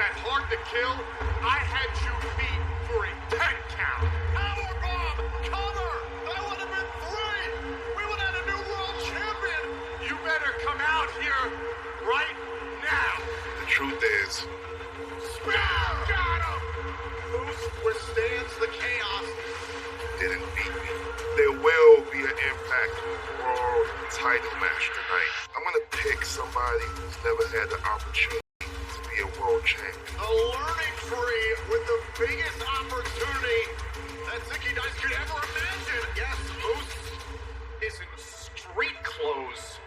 that hard to kill, I had you beat for a 10 count. Powerbomb! Cover! That would have been 3! We would have had a new world champion! You better come out here right now. The truth is, Got him! Moose withstands the chaos. didn't beat me. There will be an Impact World title match tonight. I'm gonna pick somebody who's never had the opportunity to be a world champion. The learning tree with the biggest opportunity that Zicky Dice could ever imagine. Yes, Moose is in street clothes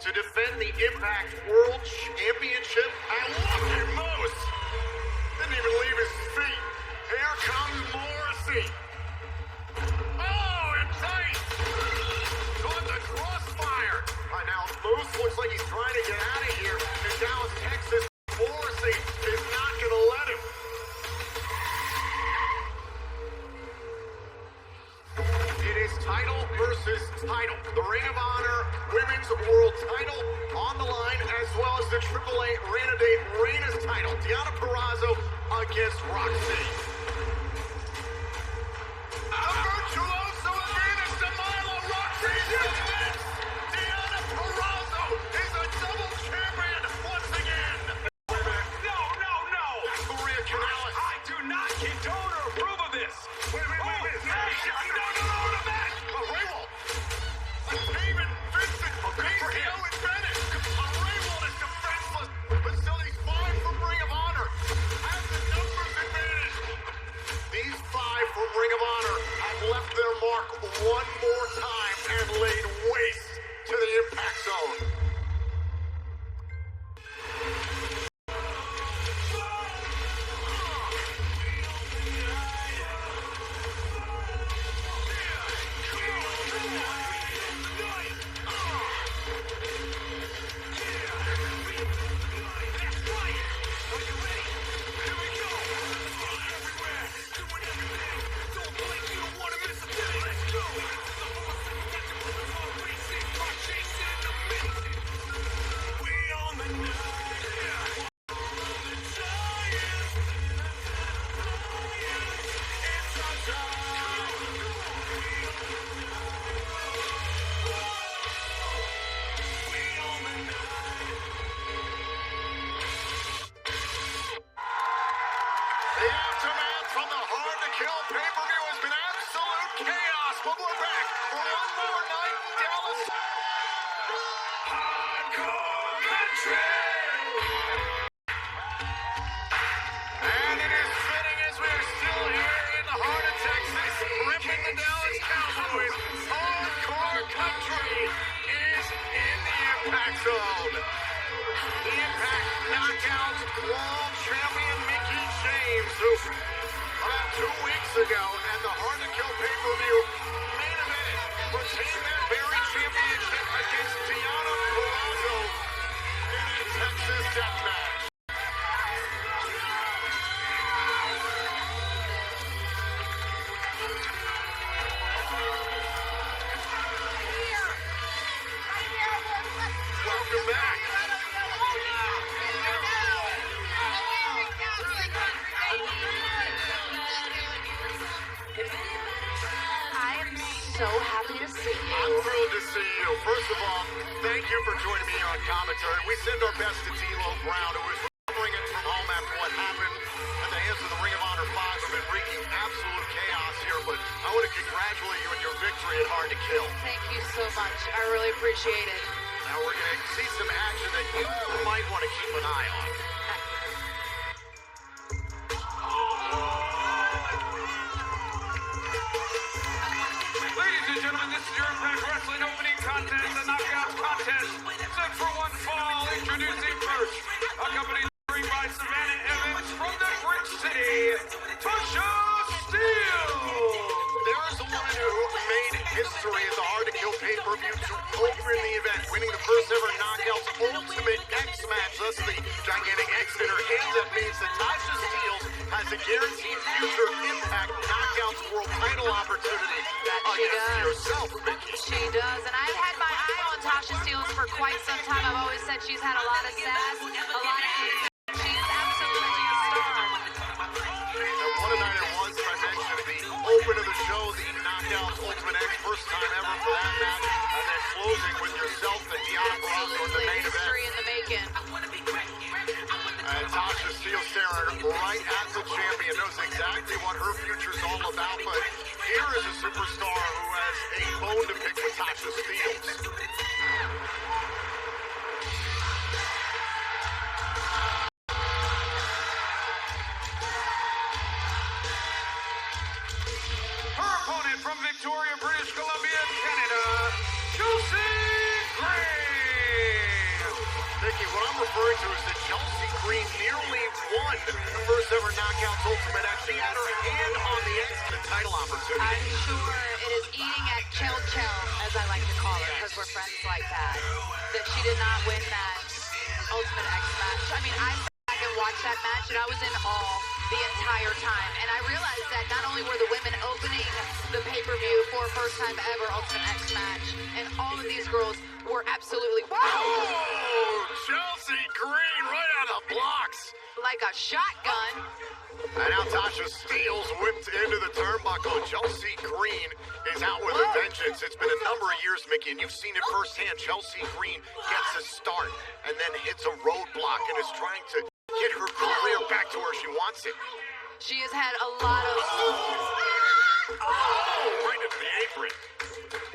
to defend the Impact World Championship. And look at Moose! Didn't even leave his feet. Here comes Morrissey. Oh, and tight! Caught the crossfire. Right now, Moose looks like he's trying to get out of here in Dallas, Texas. Morrissey is not going to let him. It is title versus title. The Ring of Honor Women's World title on the line, as well as the AAA Reina de Reinas title. Deonna Purrazzo against Roxy. A virtuoso advantage to Milo Roxy. Yes! Deonna Purrazzo is a double champion once again. No. Maria Kanellis. I do not condone or approve of this. Wait. No, the match. Raywald. David Vincent. PCO and Bennett. Raywald is defenseless, but still he's 5 from Ring of Honor. Has the numbers advantage. These 5 from Ring of Honor have left their mark one more time and laid waste to the Impact Zone. The aftermath from the Hard to Kill pay-per-view has been absolute chaos, but we're back for one more night in Dallas. Hardcore Country! And it is fitting as we are still here in the heart of Texas, ripping the Dallas Cowboys. Hardcore Country is in the Impact Zone. The Impact Knockouts World Champion Mickey James, who about 2 weeks ago at the Hard to Kill pay-per-view main event retained that very championship against Deonna Purrazzo in a Texas death match. Welcome back. I'm so happy to see you. I'm thrilled to see you. First of all, thank you for joining me on commentary. We send our best to D'Lo Brown, who is recovering it from home after what happened at the hands of the Ring of Honor 5. Have been wreaking absolute chaos here, but I want to congratulate you on your victory at Hard to Kill. Thank you so much. I really appreciate it. Now we're going to see some action that you might want to keep an eye on. Ladies and gentlemen, this is your Impact Wrestling opening contest, the Knockout Contest. Set for one fall, introducing first, accompanied by Savannah Evans from the Brick City, Tasha Steele. There is a woman who made history at the Hard to Kill pay-per-view to open the event, winning the first ever Knockouts Ultimate X match, thus the gigantic X in her hand. That means that Tasha Steele has a guaranteed future Impact Knockouts World title opportunity against yourself, Mickey. She does, and I've had my eye on Tasha Steele for quite some time. I've always said she's had a lot of sass, a lot of... She's absolutely a superstar who has a bone to pick with Tasha Steelz. Her opponent from Victoria, British Columbia, Canada, Chelsea Green. Mickey, what I'm referring to is that Chelsea Green nearly won the first ever Knockouts Ultimate X. She had her hand on the X to the title opportunity. I'm sure it is eating at Chell, as I like to call her, because we're friends like that she did not win that Ultimate X match. I mean, I sat back and watched that match, and I was in awe the entire time. And I realized that not only were the women opening the pay-per-view for a first-time ever Ultimate X match, and all of these girls were absolutely, Oh, Chelsea Green right out of the blocks. like a shotgun. And now Tasha Steelz whipped into the turnbuckle. Chelsea Green is out with a vengeance. It's been a number of years, Mickey, and you've seen it firsthand. Chelsea Green gets a start and then hits a roadblock and is trying to get her career back to where she wants it. She has had a lot of... Oh, right into the apron.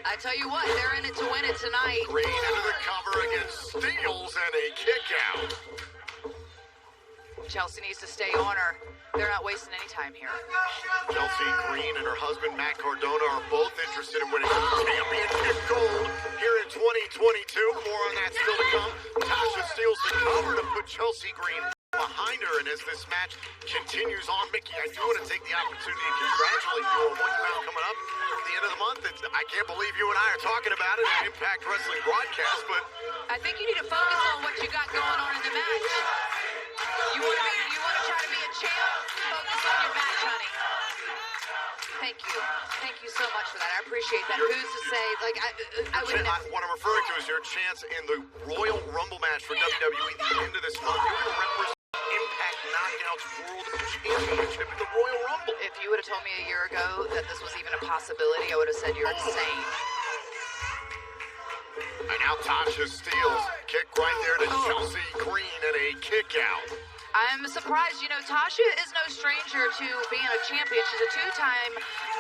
I tell you what, they're in it to win it tonight. Green into the cover against Steelz and a kick out. Chelsea needs to stay on her. They're not wasting any time here. Chelsea Green and her husband Matt Cardona are both interested in winning championship gold here in 2022. More on that still to come. Tasha steals the cover to put Chelsea Green behind her, and as this match continues on, Mickey, I do want to take the opportunity to congratulate you on what you have coming up at the end of the month. I can't believe you and I are talking about it in Impact Wrestling broadcast, but I think you need to focus on what you got going on in the match. You want to try to be a champ? Focus on your match, honey. Thank you. Thank you so much for that. I appreciate that. Who's to say, like, I would never... What I'm referring to is your chance in the Royal Rumble match for WWE at the end of this month. You're going to represent Impact Knockouts World Championship in the Royal Rumble. If you would have told me a year ago that this was even a possibility, I would have said you're insane. And now Tasha Steelz, kick right there to Chelsea Green and a kick out. I'm surprised. You know, Tasha is no stranger to being a champion. She's a two-time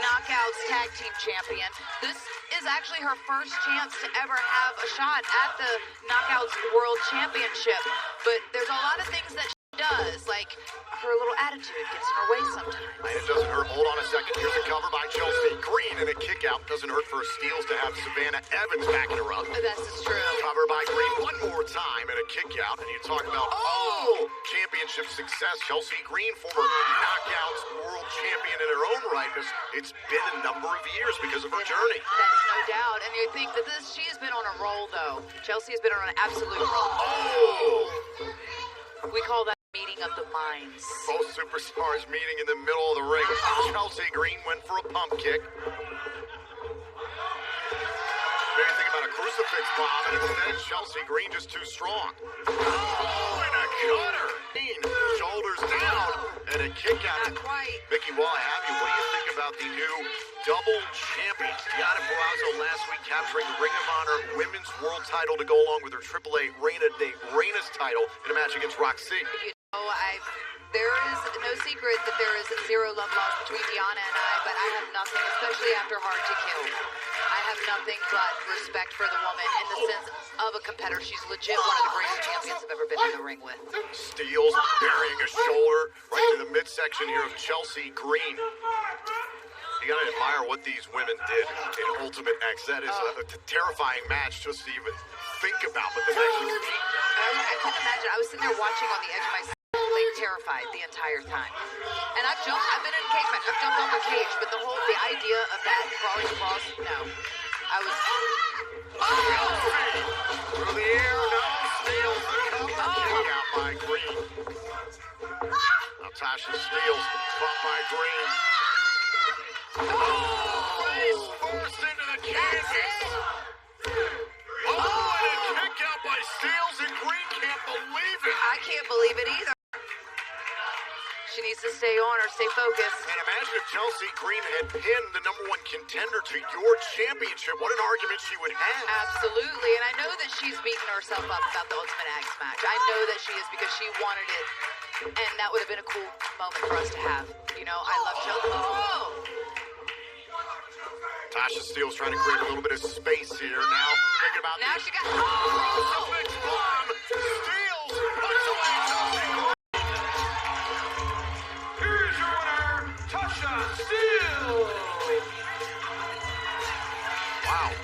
Knockouts Tag Team Champion. This is actually her first chance to ever have a shot at the Knockouts World Championship. But there's a lot of things that she does, like her little attitude gets in her way sometimes. And it doesn't hurt. Hold on a second. Here's a cover by Chelsea Green and a kick out. Doesn't hurt for Steelz to have Savannah Evans backing her up. This is true. Cover by Green one more time and a kick out. And you talk about championship success. Chelsea Green, former Knockouts World Champion in her own right. It's been a number of years because of her journey. That's no doubt. And you think that she's been on a roll, though. Chelsea has been on an absolute roll. We call that meeting of the minds. Both superstars meeting in the middle of the ring. Chelsea Green went for a pump kick. Maybe think about a crucifix bomb, and instead Chelsea Green just too strong. Oh, and a cutter. Shoulders down, and a kick out. Not quite. Mickey, while I have you, what do you think about the new double champions? Deonna Purrazzo last week capturing the Ring of Honor Women's World title to go along with her AAA Reina's title in a match against Roxy. There is no secret that there is zero love lost between Deonna and I, but I have nothing, especially after Hard to Kill. I have nothing but respect for the woman in the sense of a competitor. She's legit one of the greatest champions I've ever been in the ring with. Steelz burying a shoulder right to the midsection here of Chelsea Green. You gotta admire what these women did in Ultimate X. That is a terrifying match just to even think about. But the match was I couldn't imagine. I was sitting there watching on the edge of my seat, like terrified the entire time. And I've been in a cage match. I've jumped off a cage, but the idea of that crawling across, no. I was... through the air, no, Steelz the cover, kick out by Green. Now Tasha Steelz, caught by Green. Face first into the canvas. And a kick out by Steelz, and Green can't believe it. I can't believe it either. She needs to stay on or stay focused. And imagine if Chelsea Green had pinned the #1 contender to your championship. What an argument she would have. Absolutely. And I know that she's beating herself up about the Ultimate X match. I know that she is because she wanted it. And that would have been a cool moment for us to have. You know, I love Chelsea. Tasha Steele's trying to create a little bit of space here. Now, thinking about Now this. she got. Crucifix bomb. Steele's puts away Chelsea Green. Here's your winner, Tasha Steele. Wow.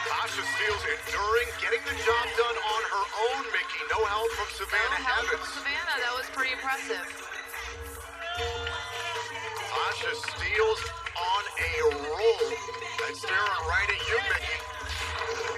Tasha Steele's enduring, getting the job done on her own, Mickey. No help from Savannah No help from Evans. Savannah. That was pretty impressive. Tasha Steele's on a roll. That's staring right at you, Mickey.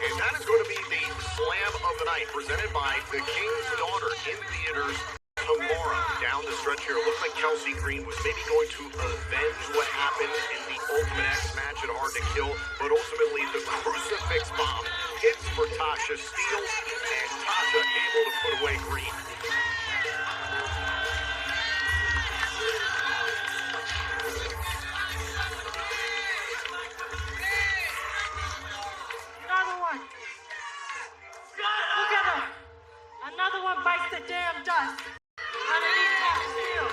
And that is going to be the slam of the night, presented by The King's Daughter in theaters tomorrow. Down the stretch here, it looks like Chelsea Green was maybe going to avenge what happened in the Ultimate X match at Hard to Kill, but ultimately the crucifix bomb hits for Tasha Steele, and Tasha able to put away Green. Another one. Look at her. Another one bites the damn dust. Underneath top steel.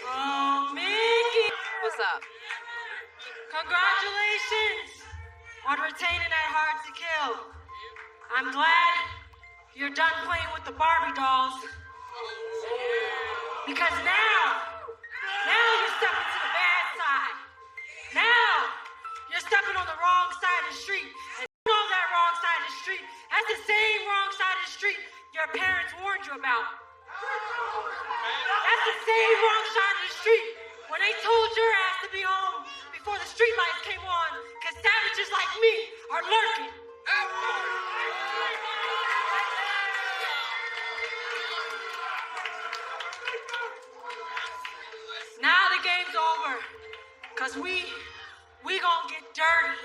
Oh, Mickey. What's up? Congratulations on retaining that Hard to Kill. I'm glad you're done playing with the Barbie dolls. Because now you're stepping to the bad side. Now you're stepping on the wrong side of the street. And you know that wrong side of the street. That's the same wrong side of the street your parents warned you about. That's the same wrong side of the street when they told your ass to be home before the street lights came on, because savages like me are lurking. Now the game's over, because we gonna get dirty.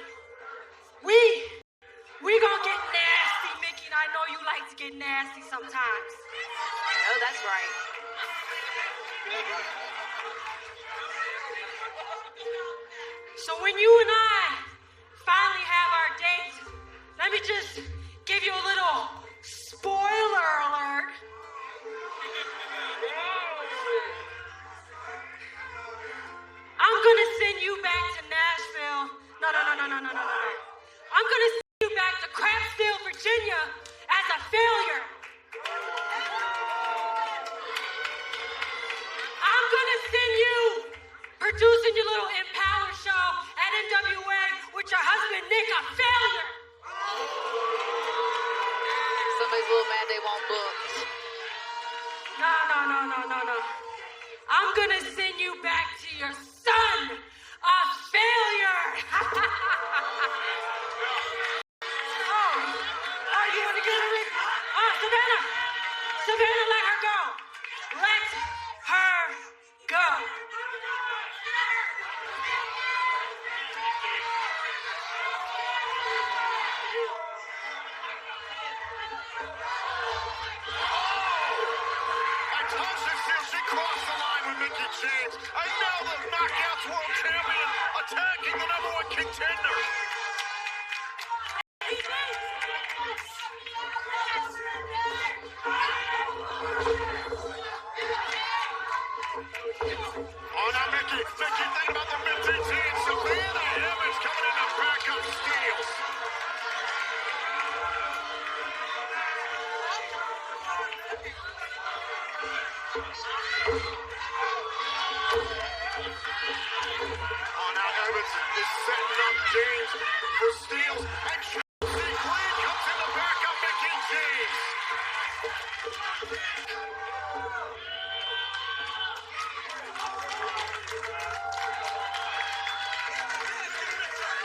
We gonna get nasty, Mickey, and I know you like to get nasty sometimes. Oh, that's right. So when you and I finally have our date, let me just give you a little spoiler alert. I'm gonna send you back to Nashville. No. I'm gonna send you back to Crapsville, Virginia as a failure. I'm gonna send you producing your little Empower show at NWA with your husband Nick, a failure. Somebody's a little mad they won't book. No. I'm gonna send you back to your son, a failure. Oh, you want to get her in? Oh, Savannah, let her go. Let her go. And Tasha Steele, she crossed the line with Mickey James. And now the Knockouts World Champion attacking the #1 contender. Oh, now Mickey, think about the mid-team. Savannah Evans coming in to back up Steele. Oh, now Evans is setting up James for Steele. And Chelsea Green comes in to back up Mickey James.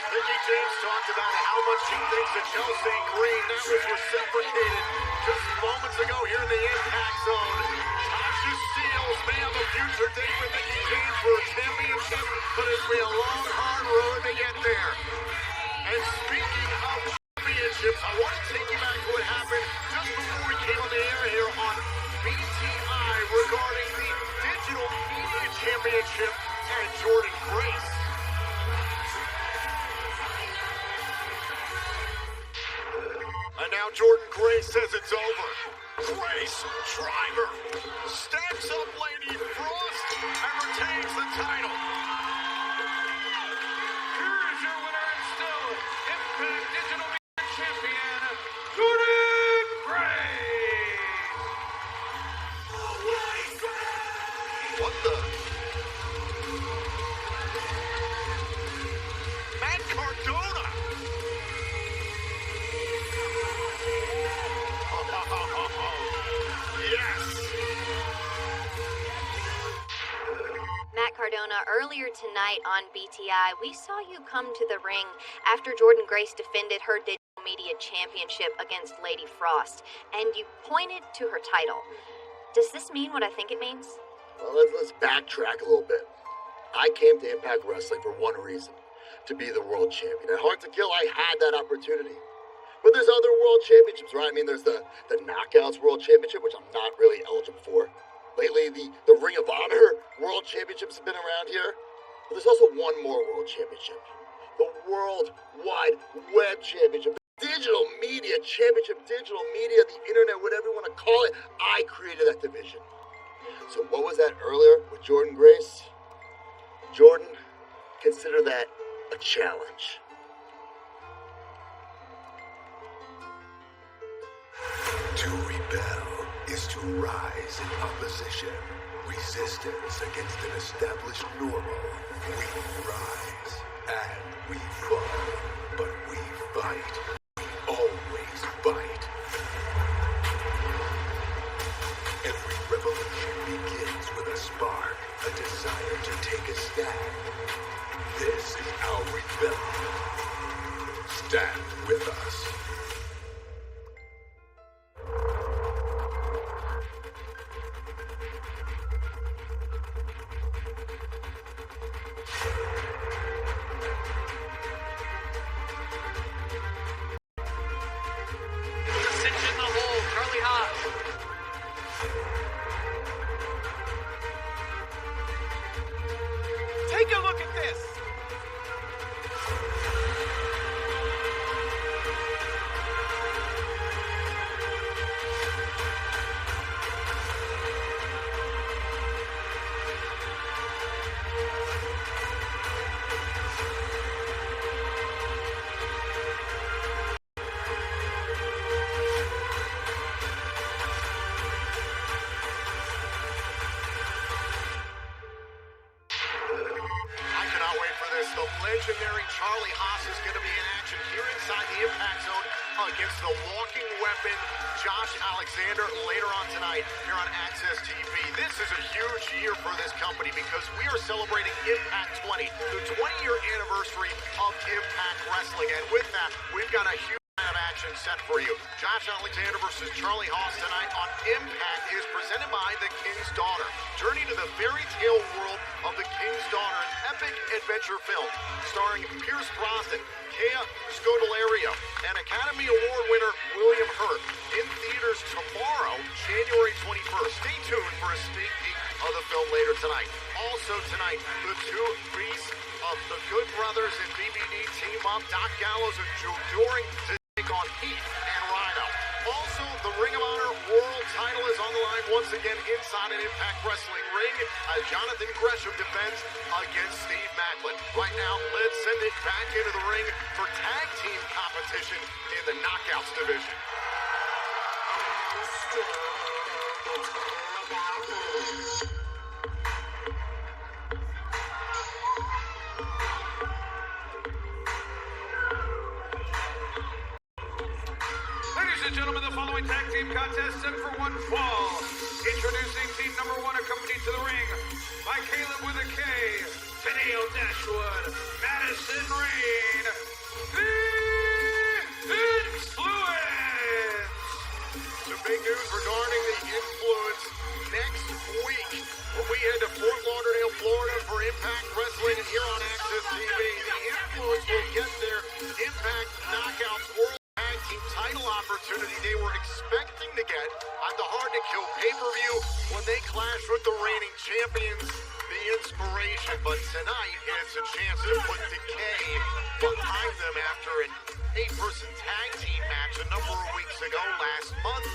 Mickey James talked about how much she thinks of Chelsea Green. That was reciprocated just moments ago here in the Impact Zone. Tasha Steele may have a future date with Mickey James for a championship, but it'll be a long, hard road to get there. And speaking of championships, I want to take you back to what happened just before we came on the air here on BTI regarding the Digital Media Championship and Jordan Grace. And now Jordan Grace says it's over. Grace Driver stacks up Lady Frost and retains the title. Here is your winner and still Impact Digital Media Champion, Jordan Grace. What the? Matt Cardona. Yes. Matt Cardona, earlier tonight on BTI, we saw you come to the ring after Jordan Grace defended her digital media championship against Lady Frost, and you pointed to her title. Does this mean what I think it means? Well, let's backtrack a little bit. I came to Impact Wrestling for one reason, to be the world champion. At Hard to Kill, I had that opportunity. But there's other world championships, right? I mean, there's the Knockouts World Championship, which I'm not really eligible for. Lately, the Ring of Honor World Championships have been around here. But there's also one more World Championship. The World Wide Web Championship. The Digital Media Championship. Digital Media, the Internet, whatever you want to call it. I created that division. So what was that earlier with Jordan Grace? Jordan, consider that a challenge. To rebel is to rise in opposition, resistance against an established normal. We rise and we fall, but we fight. We always fight. Every revolution begins with a spark, a desire to take a stand. This is our rebellion. Stand with us. Take a look at this. The legendary Charlie Haas is going to be in action here inside the Impact Zone against the walking weapon, Josh Alexander, later on tonight here on Access TV. This is a huge year for this company because we are celebrating Impact 20, the 20-year anniversary of Impact Wrestling. And with that, we've got a huge of action set for you. Josh Alexander versus Charlie Haas tonight on Impact is presented by The King's Daughter. Journey to the fairy tale world of The King's Daughter, an epic adventure film starring Pierce Brosnan, Kea Scodelario, and Academy Award winner William Hurt. In theaters tomorrow, January 21st. Stay tuned for a sneak peek of the film later tonight. Also tonight, the two priests of the Good Brothers and BBD team up, Doc Gallows and Joe Doring, to take on Heath and Rhino. Also, the Ring of Honor World title is on the line once again inside an Impact Wrestling ring as Jonathan Gresham defends against Steve Macklin. Right now, let's send it back into the ring for tag team competition in the Knockouts division. Ladies and gentlemen, the following tag team contest set for one fall. Introducing team number one, accompanied to the ring by Caleb with a K, Fideo Dashwood, Madison Rain, the Influence. Some big news regarding the Influence next week when we head to Fort Lauderdale, Florida for Impact Wrestling here on Access TV. The Influence will get their Impact Knockouts World Tag Team title opportunity they were expecting to get at the Hard to Kill pay-per-view when they clash with the reigning champions, The Inspiration. But tonight, it's a chance to put Decay behind them after an 8-person tag team match a number of weeks ago last month.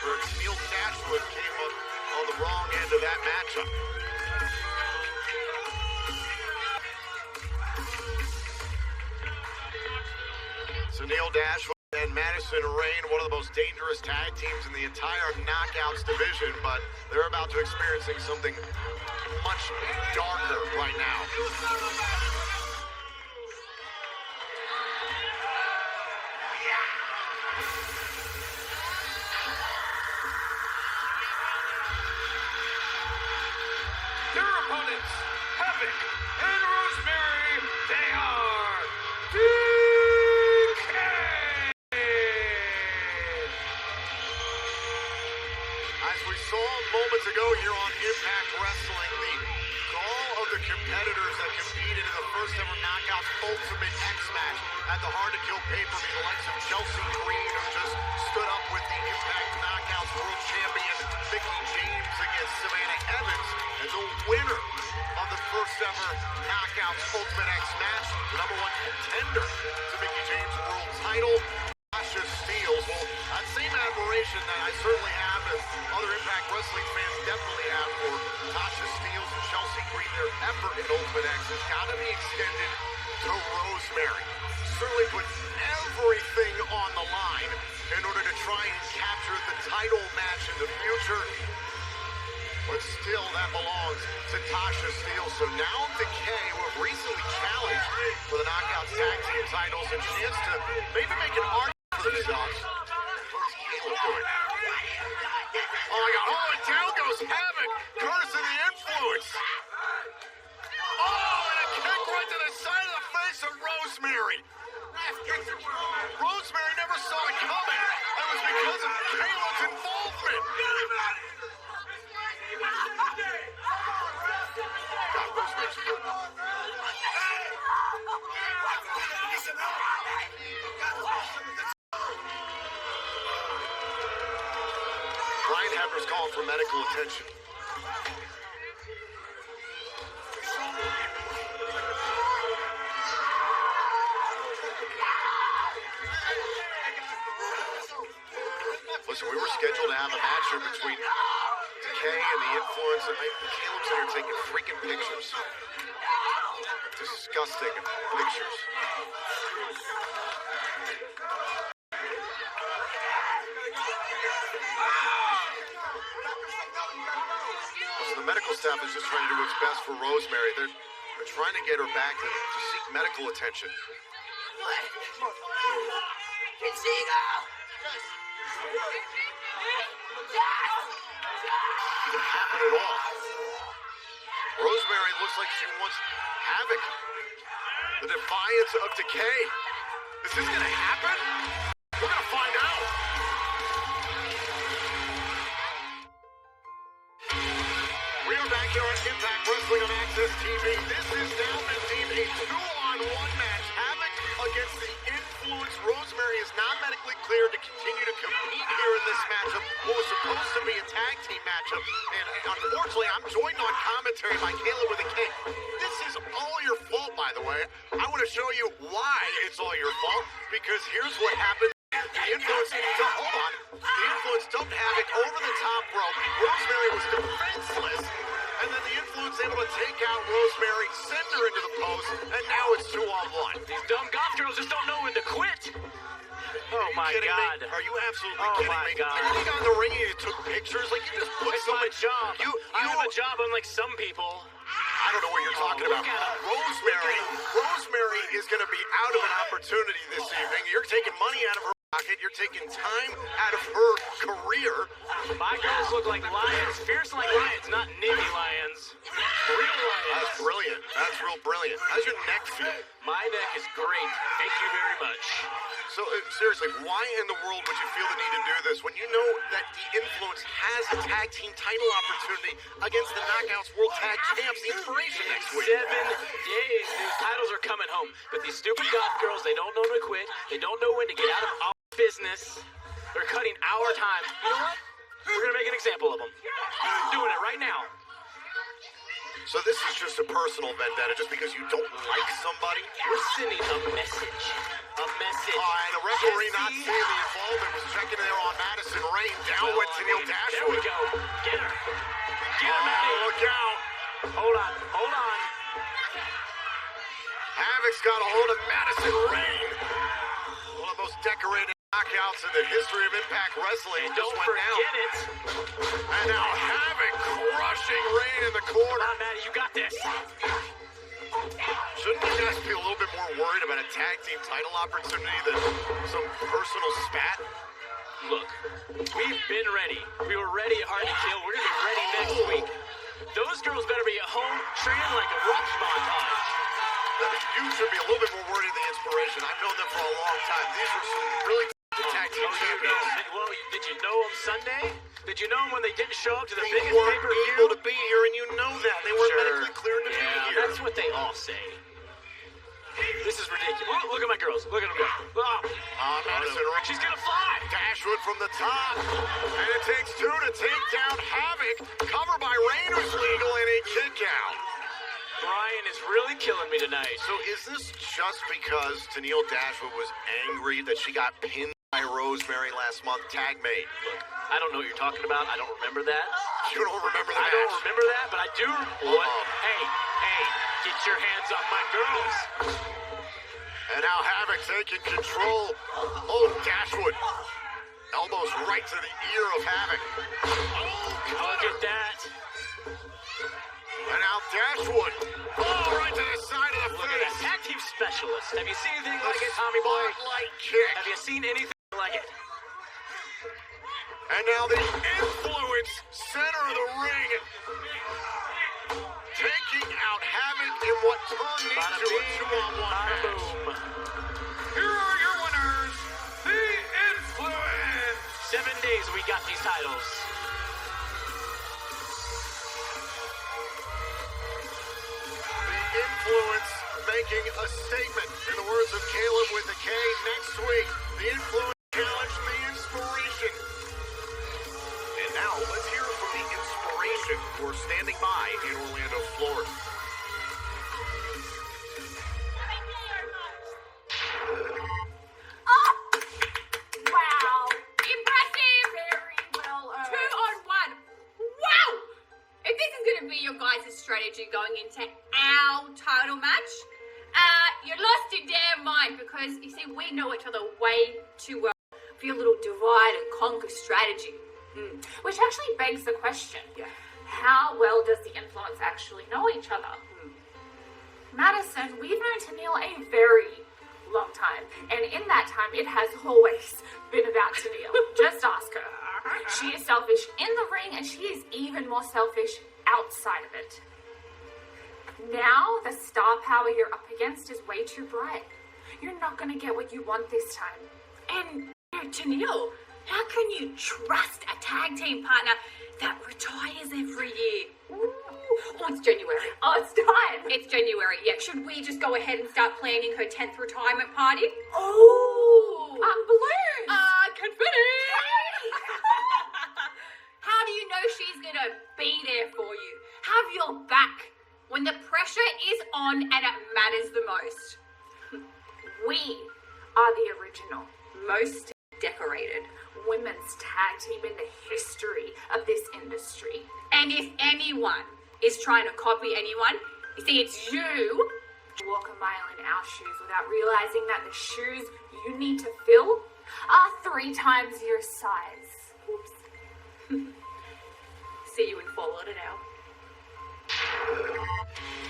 However, Neil Dashwood came up on the wrong end of that matchup. So Neil Dashwood and Madison Rayne, one of the most dangerous tag teams in the entire Knockouts division, but they're about to experiencing something much darker right now. Their opponents, Havoc and Rosemary, they are As we saw moments ago here on Impact Wrestling, the call of the competitors that competed in the first ever Knockouts Ultimate X match at the Hard to Kill pay-per-view, the likes of Chelsea Green, who just stood up with the Impact Knockouts World Champion Mickie James against Savannah Evans, and the winner of the first ever Knockouts Ultimate X match, the #1 contender to Mickie James' world title, Tasha Steelz. Well, that same admiration that I certainly have, as other Impact Wrestling fans definitely have, for Tasha Steelz and Chelsea Green, their effort in Ultimate X has got to be extended to Rosemary. Certainly put everything on the line in order to try and capture the title match in the future. But still, that belongs to Tasha Steelz. So now Decay, who have recently challenged for the Knockouts Tag Team titles, a chance to maybe make an argument for themselves. What's Caleb doing? Oh my God! Oh, and down goes Havoc, curse of the influence. Oh, and a kick right to the side of the face of Rosemary. Rosemary never saw it coming. It was because of Caleb's involvement. God, Rosemary's hurt. Brian Hebner's calling for medical attention. Listen, we were scheduled to have a match here between Decay and the Influence, and Caleb's in here taking freaking pictures. Disgusting pictures. So the medical staff is just trying to do what's best for Rosemary. They're trying to get her back to seek medical attention. Didn't happen at all. Rosemary looks like she wants Havoc. The defiance of Decay. Is this gonna happen? We're gonna find out. We are back here on Impact Wrestling on Access TV. This is now been deemed a 2-on-1 match. Havoc against the Influence. Rosemary is not medically cleared to continue to compete here in this matchup. What was supposed to be a tag team matchup. And unfortunately, I'm joined on commentary by Caleb with a K. This is all your fault, by the way. I want to show you why it's all your fault, because here's what happened. The Influence, hold on. The Influence dumped Havoc over the top rope. Rosemary was defenseless. And then the Influence able to take out Rosemary, send her into the post, and now it's 2-on-1. These dumb goth girls just don't know when to quit. Oh my God. Me? Are you absolutely oh kidding my me? God. And you got in the ring and you took pictures? Like, you just put It's somebody... my job. I have a You job unlike some people. I don't know what you're talking about. Rosemary is going to be out of an opportunity this evening. You're taking money out of her pocket. You're taking time out of her career. My girls look like lions, fierce like lions, not navy lions. Real lions. That's brilliant. That's real brilliant. How's your neck feel? My neck is great. Thank you very much. So, seriously, why in the world would you feel the need to do this when you know that the Influence has a tag team title opportunity against the Knockouts World Tag Champs, the Inspiration, next week? 7 days. These titles are coming home. But these stupid goth girls, they don't know when to quit. They don't know when to get out of our business. They're cutting our time. You know what? We're going to make an example of them. Doing it right now. So this is just a personal vendetta just because you don't like somebody? We're sending a message. a message. And the referee not Jesse. seeing the involvement was checking there on Madison Rain. Down went Tennille There we Dashwood. go. Get her. Get her, Maddie. Look out. Hold on. Hold on. Havoc's got a hold of Madison Rain. One of the most decorated knockouts in the history of Impact Wrestling. And Just don't went down. forget it. And now Havoc crushing Rain in the corner. Come on, Maddie. You got this. Shouldn't you guys be a little bit more worried about a tag team title opportunity than some personal spat? Look, we've been ready. We were ready at Hard to Kill. We're going to be ready next week. Those girls better be at home training like a Rocky montage. You should be a little bit more worried of the inspiration. I've known them for a long time. These are some really tag team champions. Well, did you know them Sunday? Did you know them when they didn't show up to the They biggest weren't pay-per-view? able to be here, and you know that. They weren't Sure. medically cleared to be Yeah, here. that's what they all say. This is ridiculous. Look at my girls. Look at them go. Oh, Madison Rain. she's gonna fly. Dashwood from the top. And it takes two to take down Havoc. Cover by Rain, who's legal, and a kick out. Brian is really killing me tonight. So is this just because Tennille Dashwood was angry that she got pinned by Rosemary last month? Tag made. Look, I don't know what you're talking about. I don't remember that. You don't remember I that? don't remember that, but I do. What? Hey, get your hands off my girls. And now Havoc taking control. Oh, Dashwood. Elbows right to the ear of Havoc. Oh, Look at that. and now Dashwood. Oh, right to the side of the Look at that. face. Tag team specialist. Have you seen anything like it, Tommy Boy? Spotlight kick. Have you seen anything like it? And now the influence center of the ring. Taking out Havoc in what turned Bada into a bing, two-on-one bada match. boom. Here are your winners, the Influence. 7 days we got these titles. The influence making a statement. In the words of Caleb with the K, next week, the influence challenge the inspiration. And now let's hear from the inspiration who are standing by in Orlando, Florida. Wow. Impressive. Very well earned. 2-on-1. Wow. If this is going to be your guys' strategy going into our title match, you lost your damn mind because, you see, we know each other way too well for your little divide and conquer strategy. Which actually begs the question, how well does the influence actually know each other? Madison, we've known Tennille a very long time, and in that time, it has always been about Tennille. Just ask her. She is selfish in the ring, and she is even more selfish outside of it. Now, the star power you're up against is way too bright. You're not going to get what you want this time. And Tennille, how can you trust a tag team partner that retires every year? Oh, it's January. Oh, it's time. It's January, yeah. Should we just go ahead and start planning her 10th retirement party? Oh, balloons. Confetti! How do you know she's gonna be there for you? Have your back when the pressure is on and it matters the most. We are the original, most decorated women's tag team in the history of this industry. And if anyone is trying to copy anyone, you see, it's you. Walk a mile in our shoes without realizing that the shoes you need to fill are 3 times your size. Oops. See you in Fort Lauderdale.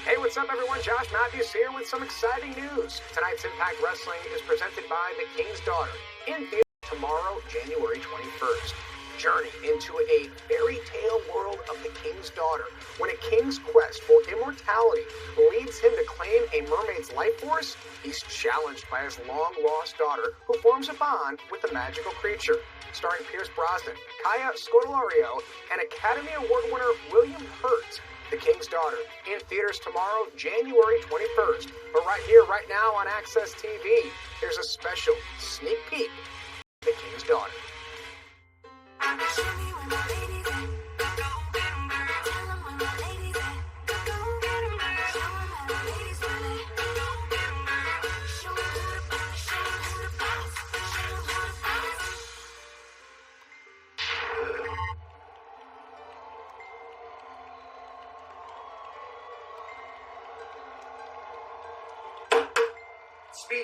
Hey, what's up, everyone? Josh Matthews here with some exciting news. Tonight's Impact Wrestling is presented by The King's Daughter in theater tomorrow, January 21st. Journey into a fairy tale world of the King's Daughter when a king's quest for immortality leads him to claim a mermaid's life force. He's challenged by his long-lost daughter, who forms a bond with the magical creature. Starring Pierce Brosnan, Kaya Scodelario, and Academy Award winner William Hurt. The King's Daughter, in theaters tomorrow, January 21st. But right here, right now on Access TV, there's a special sneak peek of The King's Daughter.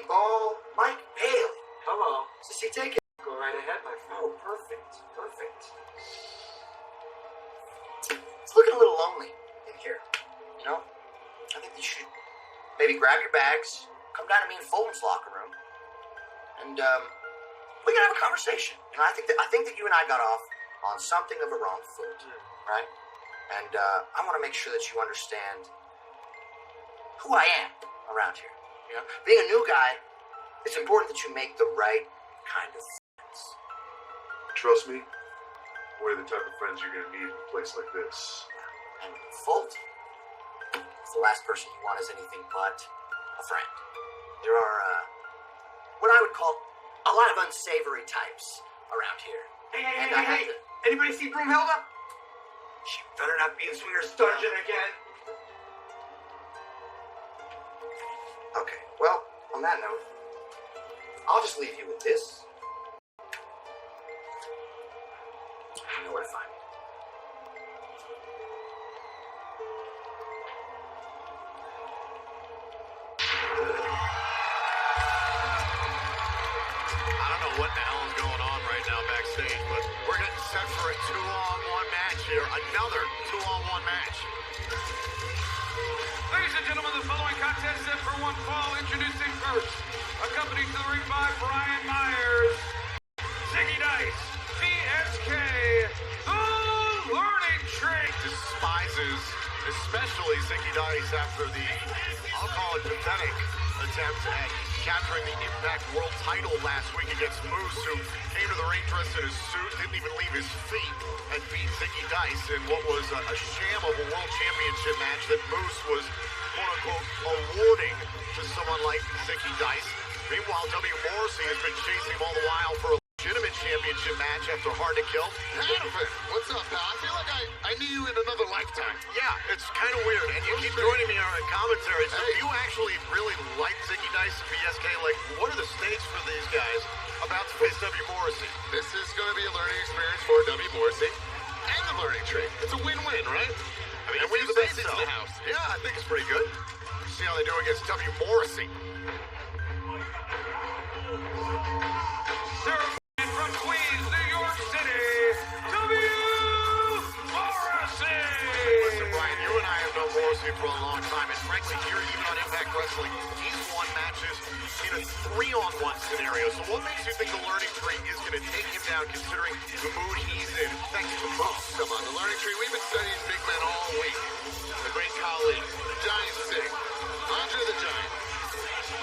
ball, Mike Bailey. Hello. Sissy, take it. Go right ahead, my friend. Oh, perfect. Perfect. It's looking a little lonely in here. You know? I think you should maybe grab your bags, come down to me and Fulton's locker room, and we can have a conversation. You know, I think that you and I got off on something of a wrong foot, right? And I want to make sure that you understand who I am around here. You know, being a new guy, it's important that you make the right kind of friends. Trust me, we're the type of friends you're gonna need in a place like this. And Fulton is the last person you want as anything but a friend. There are what I would call a lot of unsavory types around here. Hey. Anybody see Broomhilda? She better not be in Swinger's Dungeon again. Okay, well, on that note, I'll just leave you with this. You know where to find me. I don't know what the hell is going on right now backstage, but we're getting set for a 2-on-1 match here. Another 2-on-1 match. Ladies and gentlemen, the following contest set for one fall. Introducing first, accompanied to the ring by Brian Myers, Ziggy Dice, BSK, The Learning Tree. Despises, especially Ziggy Dice after the, I'll call it pathetic, attempt at capturing the Impact World title last week against Moose, who came to the ring dressed in his suit, didn't even leave his feet, and beat Ziggy Dice in what was a sham of a world championship match that Moose was, quote-unquote, awarding to someone like Ziggy Dice. Meanwhile, W. Morrissey has been chasing him all the while for a legitimate championship match after Hard to Kill. Hannafin, what's up, pal? I feel like I knew you in another lifetime. Yeah, it's kind of weird, and you keep joining me on commentary. So do you actually really like Ziggy Dice and BSK? Like, what are the stakes for these guys about to face W. Morrissey? This is going to be a learning experience for W. Morrissey and the Learning Tree. It's a win-win, right? I mean, And we you the say best so. in the house. Yeah, I think it's pretty good. See how they do against W. Morrissey. They're from Queens, New York City, W. Morrissey. Listen, Brian, you and I have known Morrissey for a long time, and frankly, here, even on Impact Wrestling, he's won matches in a 3-on-1 scenario. So what makes you think the Learning Tree is going to take him down, considering the mood he's in? Thanks to Moose. Come on, the Learning Tree, we've been studying big men all week. The great colleague, the Giant Sig, Andre the Giant.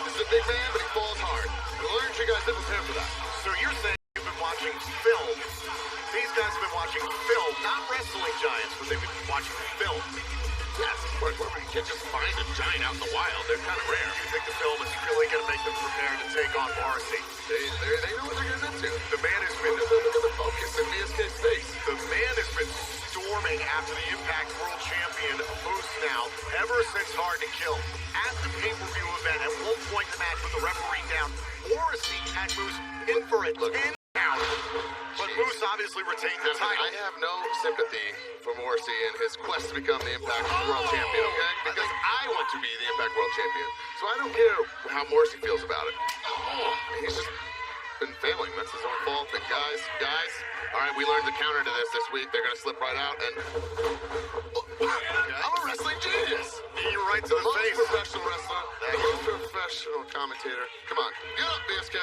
This is a big man, but he falls hard. The Learning Tree guys didn't prepare for that. So you're saying you've been watching film. These guys have been watching film, not wrestling giants, but they've been watching film. Yes, where you can't just find a giant out in the wild. They're kind of rare. You think the film is really going to make them prepared to take on Morrissey? They know what they're getting into. The man has been... Look at the focus in BSK's face. The man has been storming after the Impact World Champion Moose now, ever since Hard to Kill. At the pay-per-view event, at one point in the match with the referee down, Morrissey had Moose in for a 10 count. But Moose obviously retained the title. I have no sympathy for Morrissey and his quest to become the Impact World Champion, okay? Because I want to be the Impact World Champion. So I don't care how Morrissey feels about it. He's just been failing. That's his own fault. But guys, all right, we learned the counter to this week. They're going to slip right out and... I'm a wrestling genius. You're right to the face. Professional wrestler. Professional commentator. Come on, get up, BSK.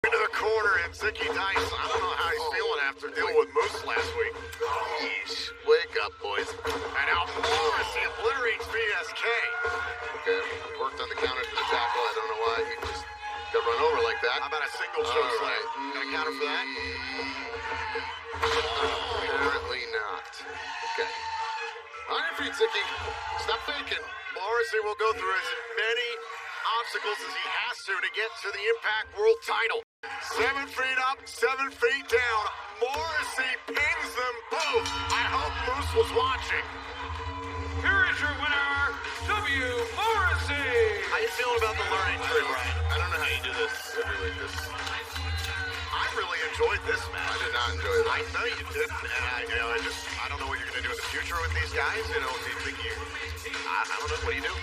Into the corner, and Ziggy Dice. I don't know how he's feeling after dealing with Moose last week. Yeesh. Wake up, boys. And now Morrissey obliterates BSK. Okay, we worked on the counter to the tackle. I don't know why he just got run over like that. How about a single choke slam? Right. Gonna counter for that? Apparently not. Okay. On your feet, Ziggy. Stop faking. Morrissey will go through as many obstacles as he has to get to the Impact World title. 7 feet up, 7 feet down. Morrissey pins them both. I hope Moose was watching. Here is your winner, W. Morrissey. How you feeling about the Learning Tree, Brian? I don't know how you do this. I really enjoyed this match. I did not enjoy it. I know you didn't, and I don't know what you're going to do in the future with these guys. You know, do you think I don't know. What do you do?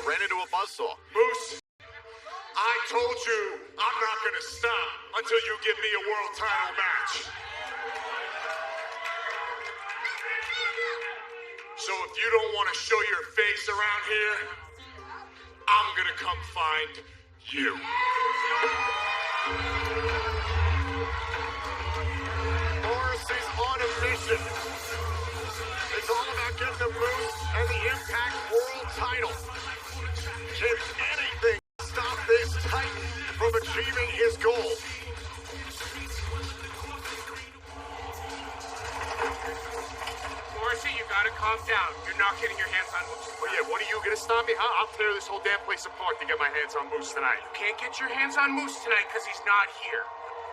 You ran into a buzzsaw. Moose, I told you I'm not gonna stop until you give me a world title match. So if you don't want to show your face around here, I'm gonna come find you. Morrissey's on a mission. It's all about getting the Moose and the Impact World title. Can anything stop this Titan from achieving his goal? Morrissey, you gotta calm down. You're not getting your hands on Moose. Oh yeah, what are you gonna stop me, huh? I'll tear this whole damn place apart to get my hands on Moose tonight. You can't get your hands on Moose tonight because he's not here.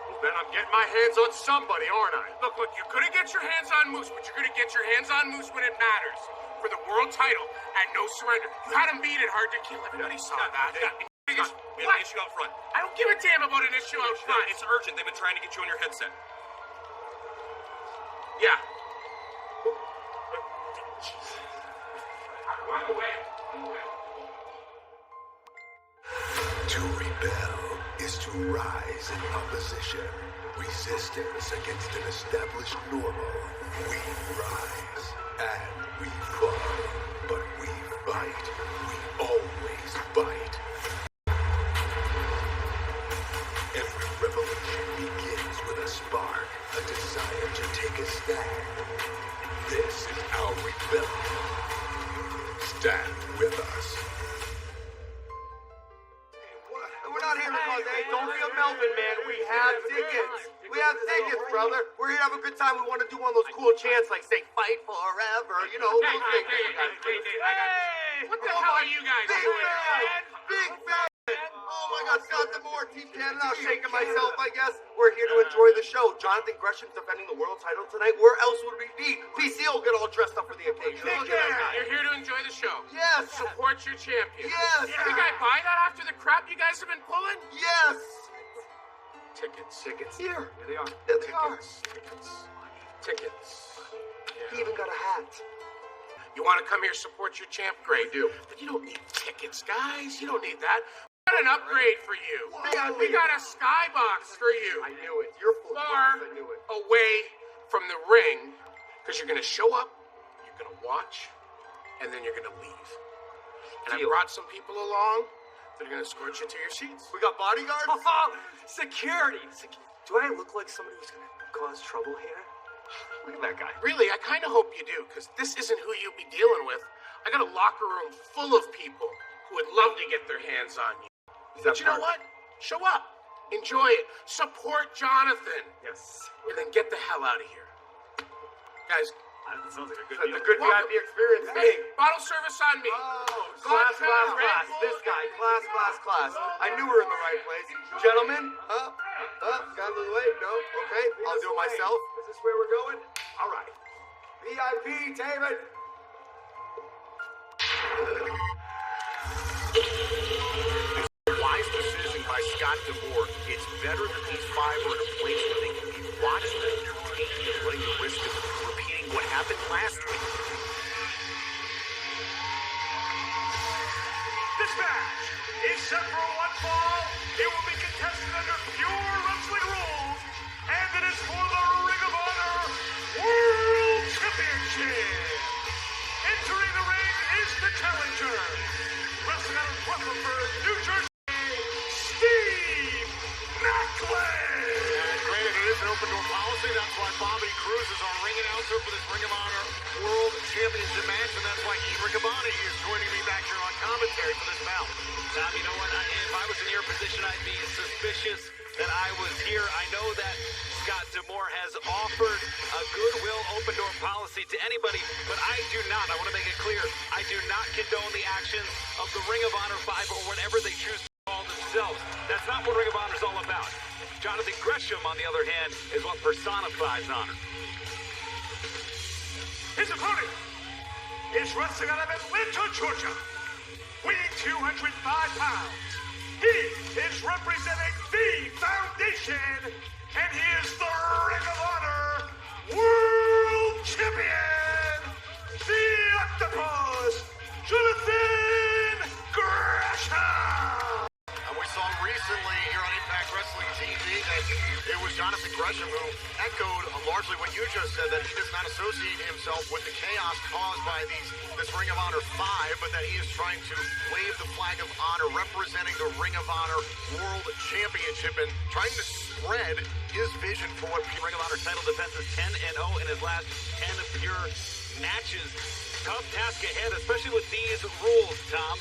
Well, then I'm getting my hands on somebody, aren't I? Look, you're gonna get your hands on Moose, but you're gonna get your hands on Moose when it matters. For the world title and no surrender. You had him beat it hard to kill. Everybody saw that. We have an issue out front. I don't give a damn about an issue out front. It's urgent. They've been trying to get you on your headset. Yeah. To rebel is to rise in opposition. Resistance against an established normal. We rise and we fall. But we fight. We always fight. Every revolution begins with a spark, a desire to take a stand. This is our rebellion. Stand with us. We're not here to cause hey, don't be a Melvin, man. We have tickets. We have tickets, brother. We're here to have a good time. We want to do one of those cool chants like say fight forever. You know, those things. Hey, what the hell are you guys Big doing? fan! Big fan! Oh my God, Scott D'Amore, Team Canada. I'm shaking myself, I guess. We're here to enjoy the show. Jonathan Gresham's defending the world title tonight. Where else would we be? PC will get all dressed up for the occasion. Look at that guy. You're here to enjoy the show. Yes. Support your champion. Yes. You think I buy that after the crap you guys have been pulling? Yes. Tickets. Here. Here they are. There they are. Tickets. He even got a hat. You want to come here support your champ? Great. do. But you don't need tickets, guys. You don't need that. We got an upgrade for you. We got a skybox for you. I knew it. You're full of Far I knew it. away from the ring, because you're going to show up, you're going to watch, and then you're going to leave. And I brought some people along that are going to escort you to your seats. We got bodyguards? Security. Do I look like somebody who's going to cause trouble here? Look at that guy. Really, I kind of hope you do, because this isn't who you'll be dealing with. I got a locker room full of people who would love to get their hands on you. But you know what? Show up. Enjoy it. Support Jonathan. Yes. And then get the hell out of here. Guys, That sounds like a good That's deal. a good VIP experience. hey, bottle service on me. Oh, Vodka, Red class. Bull. This guy, class. I knew we were in the right place. Gentlemen, got a little late. No? Okay, I'll do it myself. Is this where we're going? All right. VIP, David. Wise decision by Scott D'Amore. It's better that these five are in a place where they can be watched and entertained than running the risk of repeating what happened last week. This match is set for one fall. It will be contested under pure wrestling rules, and it is for the Ring of Honor World Championship. Entering the ring is the challenger, wrestling out of Rutherford, New Jersey, Steve Macklin. And granted, it is an open door policy. That's why Bobby Cruz is our ring announcer for this Ring of Honor World Championship match, and that's why Ian Riccaboni is joining me back here on commentary for this bout. Tom, you know what? If I was in your position, I'd be suspicious that I was here. I know that Scott D'Amore has offered a goodwill open door policy to anybody, but I do not. I want to make it clear. I do not condone the actions of the Ring of Honor 5 or whatever they choose to call themselves. That's not what Ring of Honor is all about. Jonathan Gresham, on the other hand, is what personifies honor. His opponent is wrestling out of Atlanta, Georgia, weighing 205 pounds. He is representing the Foundation, and he is the Ring of Honor World Champion, the Octopus, Jonathan Gresham. saw recently here on Impact Wrestling TV that it was Jonathan Gresham who echoed largely what you just said, that he does not associate himself with the chaos caused by this Ring of Honor 5, but that he is trying to wave the flag of honor representing the Ring of Honor World Championship and trying to spread his vision for what Ring of Honor title defense is 10-0 in his last 10 pure matches. Tough task ahead, especially with these rules, Tom.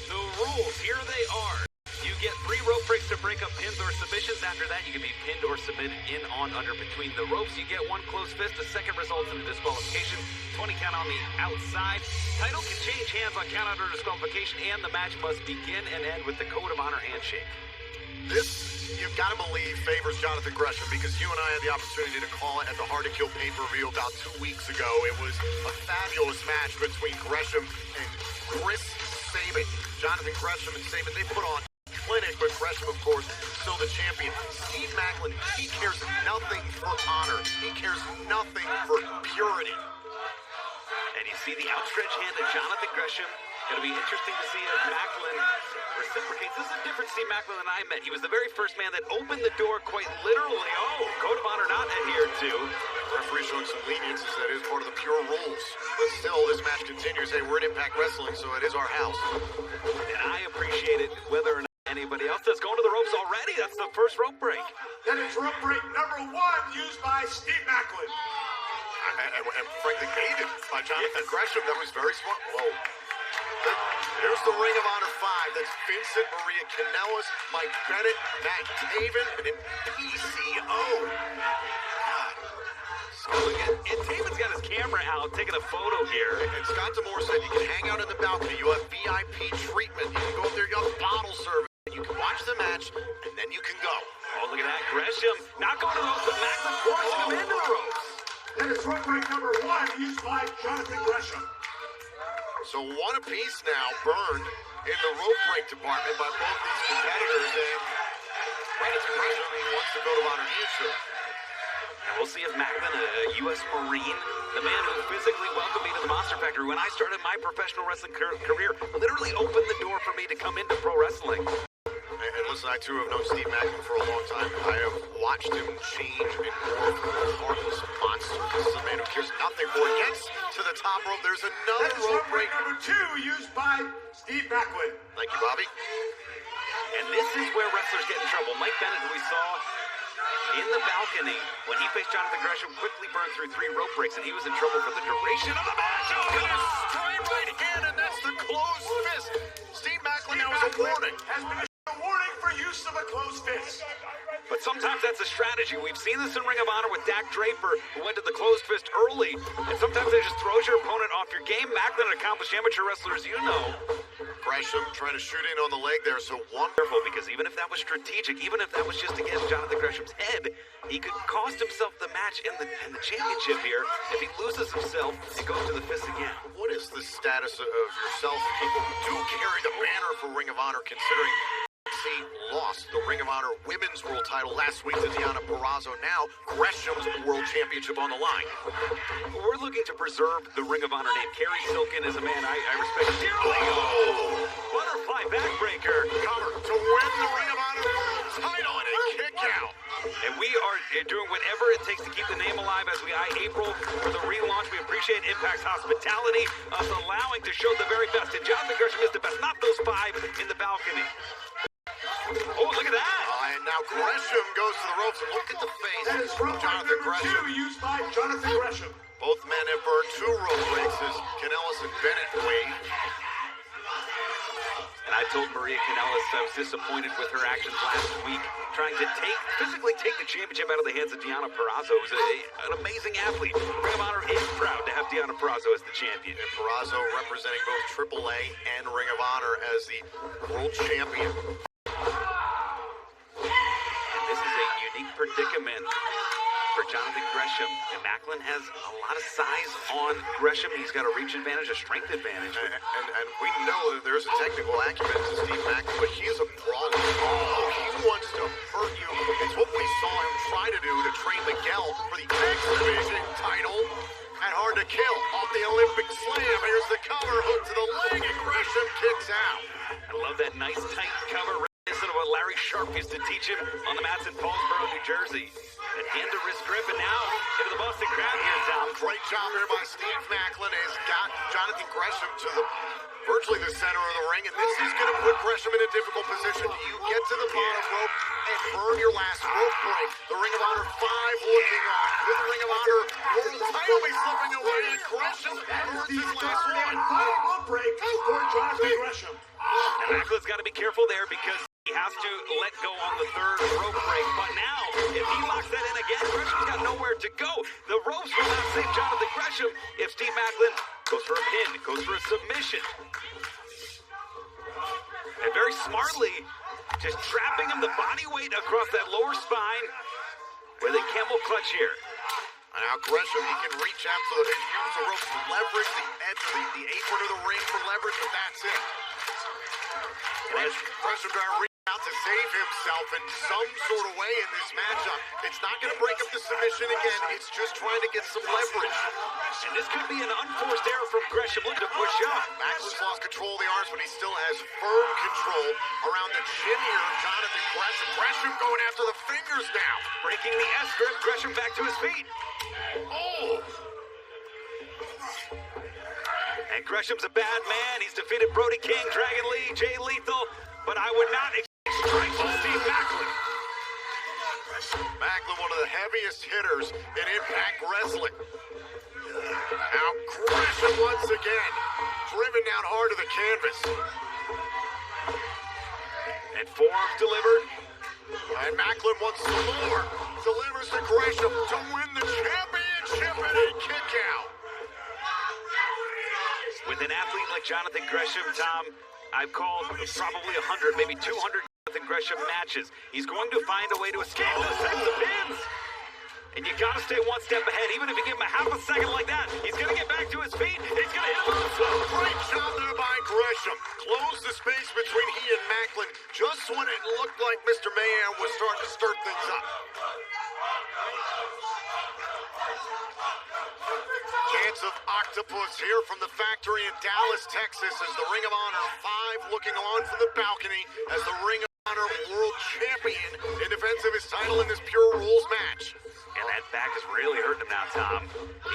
The rules, here they are. You get 3 rope breaks to break up pins or submissions. After that, you can be pinned or submitted in, on, under, between the ropes. You get 1 closed fist. The second results in a disqualification. 20 count on the outside. Title can change hands on count out or disqualification, and the match must begin and end with the Code of Honor handshake. This, you've got to believe, favors Jonathan Gresham because you and I had the opportunity to call it at the Hard to Kill pay-per-view about 2 weeks ago. It was a fabulous match between Gresham and Chris Sabin. Jonathan Gresham and Sabin, they put on clinic, but Gresham, of course, still the champion. Steve Maclin, he cares nothing for honor. He cares nothing for purity. And you see the outstretched hand of Jonathan Gresham. Going to be interesting to see if Maclin reciprocates. This is a different Steve Maclin than I met. He was the very first man that opened the door quite literally. Oh, Code of Honor not adhered to. Referee showing some lenience as that is part of the pure rules. But still, this match continues. Hey, we're at Impact Wrestling, so it is our house. And I appreciate it, whether or not anybody else is going to the ropes already. That's the first rope break. That is rope break number 1 used by Steve Maclin. And frankly, aided by Jonathan Gresham. That was very smart. Whoa. Here's the Ring of Honor 5. That's Vincent, Maria Kanellis, Mike Bennett, Matt Taven, and then PCO. And Taven's got his camera out, taking a photo here. And Scott D'Amore said you can hang out in the balcony. You have VIP treatment. You can go up there, you have bottle service. You can watch the match, and then you can go. Oh, look at that. Gresham not going to the ropes, but Maclin forcing him into the ropes. That is rope break number 1 used by Jonathan Gresham. So 1 apiece now burned in the rope break department by both these competitors. And credit to Gresham, he wants to go to honor handshake. And we'll see if Maclin, a U.S. Marine, the man who physically welcomed me to the Monster Factory when I started my professional wrestling career, literally opened the door for me to come into pro wrestling. And listen, I too have known Steve Maclin for a long time. I have watched him change and morph from a heartless monster. This is a man who cares nothing for it. Gets to the top rope. There's another rope break. Number 2 used by Steve Maclin. Thank you, Bobby. And this is where wrestlers get in trouble. Mike Bennett, who we saw in the balcony when he faced Jonathan Gresham, quickly burned through 3 rope breaks, and he was in trouble for the duration of the match. Oh, got a straight right hand, and that's the closed fist. Steve Maclin now has a warning. Has been a warning for use of a closed fist. But sometimes that's a strategy. We've seen this in Ring of Honor with Dak Draper, who went to the closed fist early. And sometimes that just throws your opponent off your game. Maclin, an accomplished amateur wrestler, as you know. Gresham trying to shoot in on the leg there, so wonderful, because even if that was strategic, even if that was just against Jonathan Gresham's head, he could cost himself the match and the championship here if he loses himself and goes to the fist again. What is the status of yourself, people who do carry the banner for Ring of Honor, considering lost the Ring of Honor Women's World title last week to Deonna Purrazzo. Now Gresham's World Championship on the line. We're looking to preserve the Ring of Honor name. Kerry Silken is a man I respect dearly. Oh! Butterfly backbreaker. Cover to win the Ring of Honor World title and a kick out. And we are doing whatever it takes to keep the name alive as we eye April for the relaunch. We appreciate Impact's hospitality, us allowing to show the very best. And Jonathan Gresham is the best, not those 5 in the balcony. Oh, look at that! And now Gresham goes to the ropes, and look at the face That is rope of Jonathan number Gresham. 2 used by Jonathan Gresham. Both men have burned 2 rope breaks as Kanellis and Bennett wave. And I told Maria Kanellis I was disappointed with her actions last week, trying to physically take the championship out of the hands of Deonna Purrazzo, who's an amazing athlete. Ring of Honor is proud to have Deonna Purrazzo as the champion. And Purrazzo representing both AAA and Ring of Honor as the world champion. And this is a unique predicament for Jonathan Gresham. And Maclin has a lot of size on Gresham. He's got a reach advantage, a strength advantage. And we know that there's a technical acumen to Steve Maclin, but he is a brawler. Oh, he wants to hurt you. It's what we saw him try to do to train Miguel for the X Division title at Hard to Kill. Off the Olympic Slam, here's the cover, hook to the leg, and Gresham kicks out. I love that nice tight cover, reminiscent of what Sharp used to teach him on the mats in Paulsboro, New Jersey. And hand-to-wrist grip, and now into the Boston Crab here, Tom. Great job here by Steve Macklin. Has got Jonathan Gresham to virtually the center of the ring, and this is going to put Gresham in a difficult position. You get to the bottom rope and burn your last rope break. The Ring of Honor 5 looking on. With the Ring of Honor world title be slipping away, and Gresham burns his last one. Rope break for Jonathan Gresham. Now, Macklin's got to be careful there because he has to let go on the third rope break. But now, if he locks that in again, Gresham's got nowhere to go. The ropes will not save Jonathan Gresham if Steve Macklin goes for a pin, goes for a submission. And very smartly, just trapping him the body weight across that lower spine with a camel clutch here. Now Gresham, he can reach out to the use the ropes to leverage the edge of the apron of the ring for leverage, but that's it. Gresham trying to reach out to save himself in some sort of way in this matchup. It's not going to break up the submission again. It's just trying to get some leverage. And this could be an unforced error from Gresham looking to push up. Macklin's lost control of the arms, but he still has firm control around the chin here of Jonathan Gresham. Gresham going after the fingers now. Breaking the S grip, Gresham back to his feet. Oh! And Gresham's a bad man. He's defeated Brody King, Dragon Lee, Jay Lethal, but I would not expect strikes from Steve Macklin. Macklin, one of the heaviest hitters in Impact Wrestling. Now Gresham once again, driven down hard to the canvas. And forearm delivered. And Macklin wants some more. Delivers to Gresham to win the championship in a kick out. With an athlete like Jonathan Gresham, Tom, I've called probably 100, maybe 200 Jonathan Gresham matches. He's going to find a way to escape those types of pins. And you got to stay one step ahead. Even if you give him a half a second like that, he's going to get back to his feet. He's going to hit him also. Great job there by Gresham. Close the space between he and Macklin just when it looked like Mr. Mayhem was starting to stir things up. Chance of Octopus here from the factory in Dallas, Texas, as the Ring of Honor 5 looking on from the balcony as the Ring of Honor World Champion in defense of his title in this Pure Rules match. And that back is really hurting him now, Tom.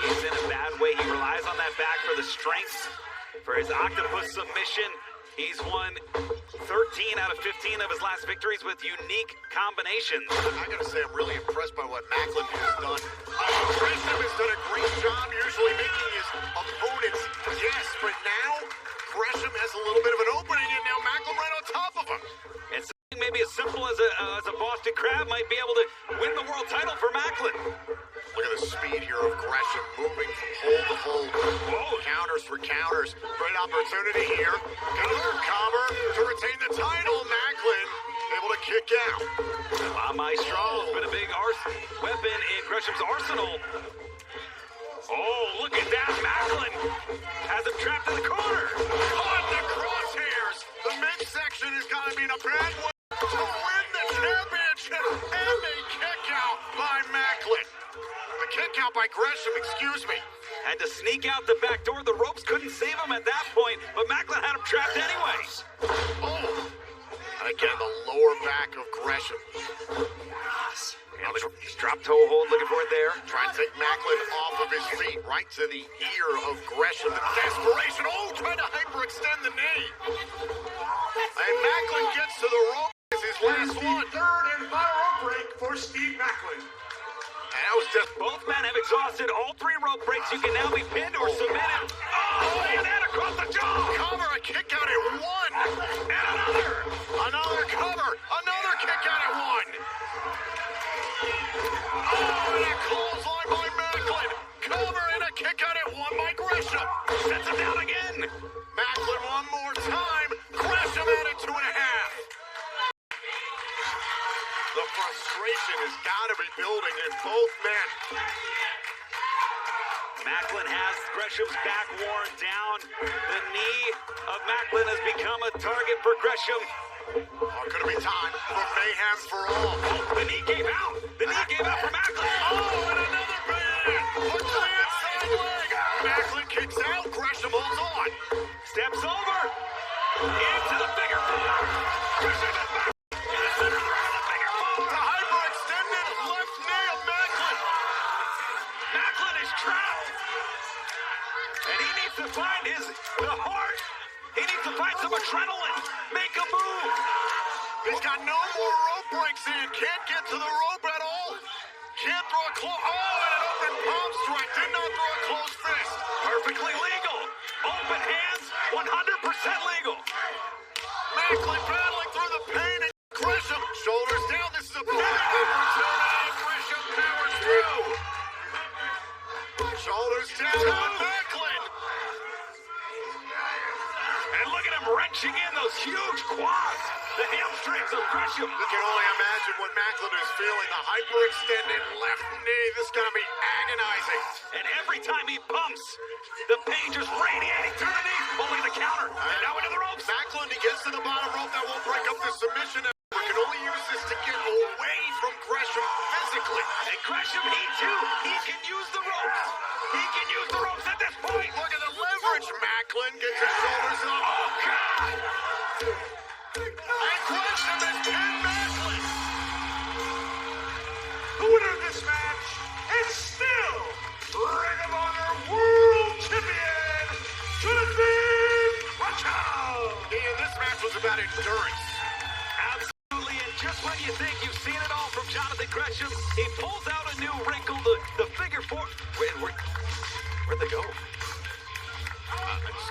He's in a bad way. He relies on that back for the strength, for his octopus submission. He's won 13 out of 15 of his last victories with unique combinations. I gotta say, I'm really impressed by what Macklin has done. Gresham has done a great job usually making his opponents guess, but now Gresham has a little bit of an opening, and now Macklin right on top of him. And something maybe as simple as a Boston Crab might be able to win the world title for Macklin. Look at the speed here of Gresham moving from pole to pole. Whoa, counters for counters. Great opportunity here. Another cover to retain the title. Macklin able to kick out. La Maestro has been a big weapon in Gresham's arsenal. Oh, look at that. Macklin has him trapped in the corner. On the crosshairs. The midsection has got to be in a bad way to win the championship. And a kick out by Macklin. A kick out by Gresham, excuse me. Had to sneak out the back door. The ropes couldn't save him at that point, but Macklin had him trapped anyway. Oh. And again, the lower back of Gresham. He's drop toe hold, looking for it there. Trying to take Macklin off of his feet, right to the ear of Gresham. The desperation. Oh, trying to hyperextend the knee. And Macklin gets to the rope. This is his last one. Third and final rope break for Steve Macklin. And that was just... Both men have exhausted all 3 rope breaks. You can now be pinned or submitted. Oh, and that across the jaw. Cover, a kick out at 1. And another. Another cover. Another kick out at 1. Oh, and a clothesline by Macklin. Cover and a kick out at 1 by Gresham. Sets him down again. Macklin one more time. Gresham at it 2.5. The frustration has got to be building in both men. Macklin has Gresham's back worn down. The knee of Macklin has become a target for Gresham. Oh, could it be time for mayhem for all? Oh, the knee gave out. The knee gave out for Macklin. Oh, and another bang. Hook to the inside leg. Macklin kicks out. Gresham holds on. Steps over. Into the bigger four. Gresham is back. In the center He's got no more rope breaks in. Can't get to the rope at all. Can't throw a close. Oh, and an open palm strike. Did not throw a closed fist. Perfectly legal. Open hands, 100% legal. Macklin battling through the pain and Gresham. Shoulders down. This is a big opportunity. Gresham powers through. Shoulders down on Macklin. And look at him wrenching in those huge quads. The hamstrings of Gresham. You can only imagine what Macklin is feeling. The hyperextended left knee. This is going to be agonizing. And every time he pumps, the pain just radiating through the knee. Oh, look at the counter. And now into the ropes. Macklin, he gets to the bottom rope. That won't break up the submission. We can only use this to get away from Gresham physically. And Gresham, he too, he can use the ropes. He can use the ropes at this point. Look at the leverage. Macklin gets his shoulders up. Oh, God. And Gresham is pinned Macklin. The winner of this match is still Ring of Honor World Champion, Jonathan Gresham. And this match was about endurance. Absolutely, and just when you think you've seen it all from Jonathan Gresham, he pulls out a new wrinkle, the figure four. Where'd they go?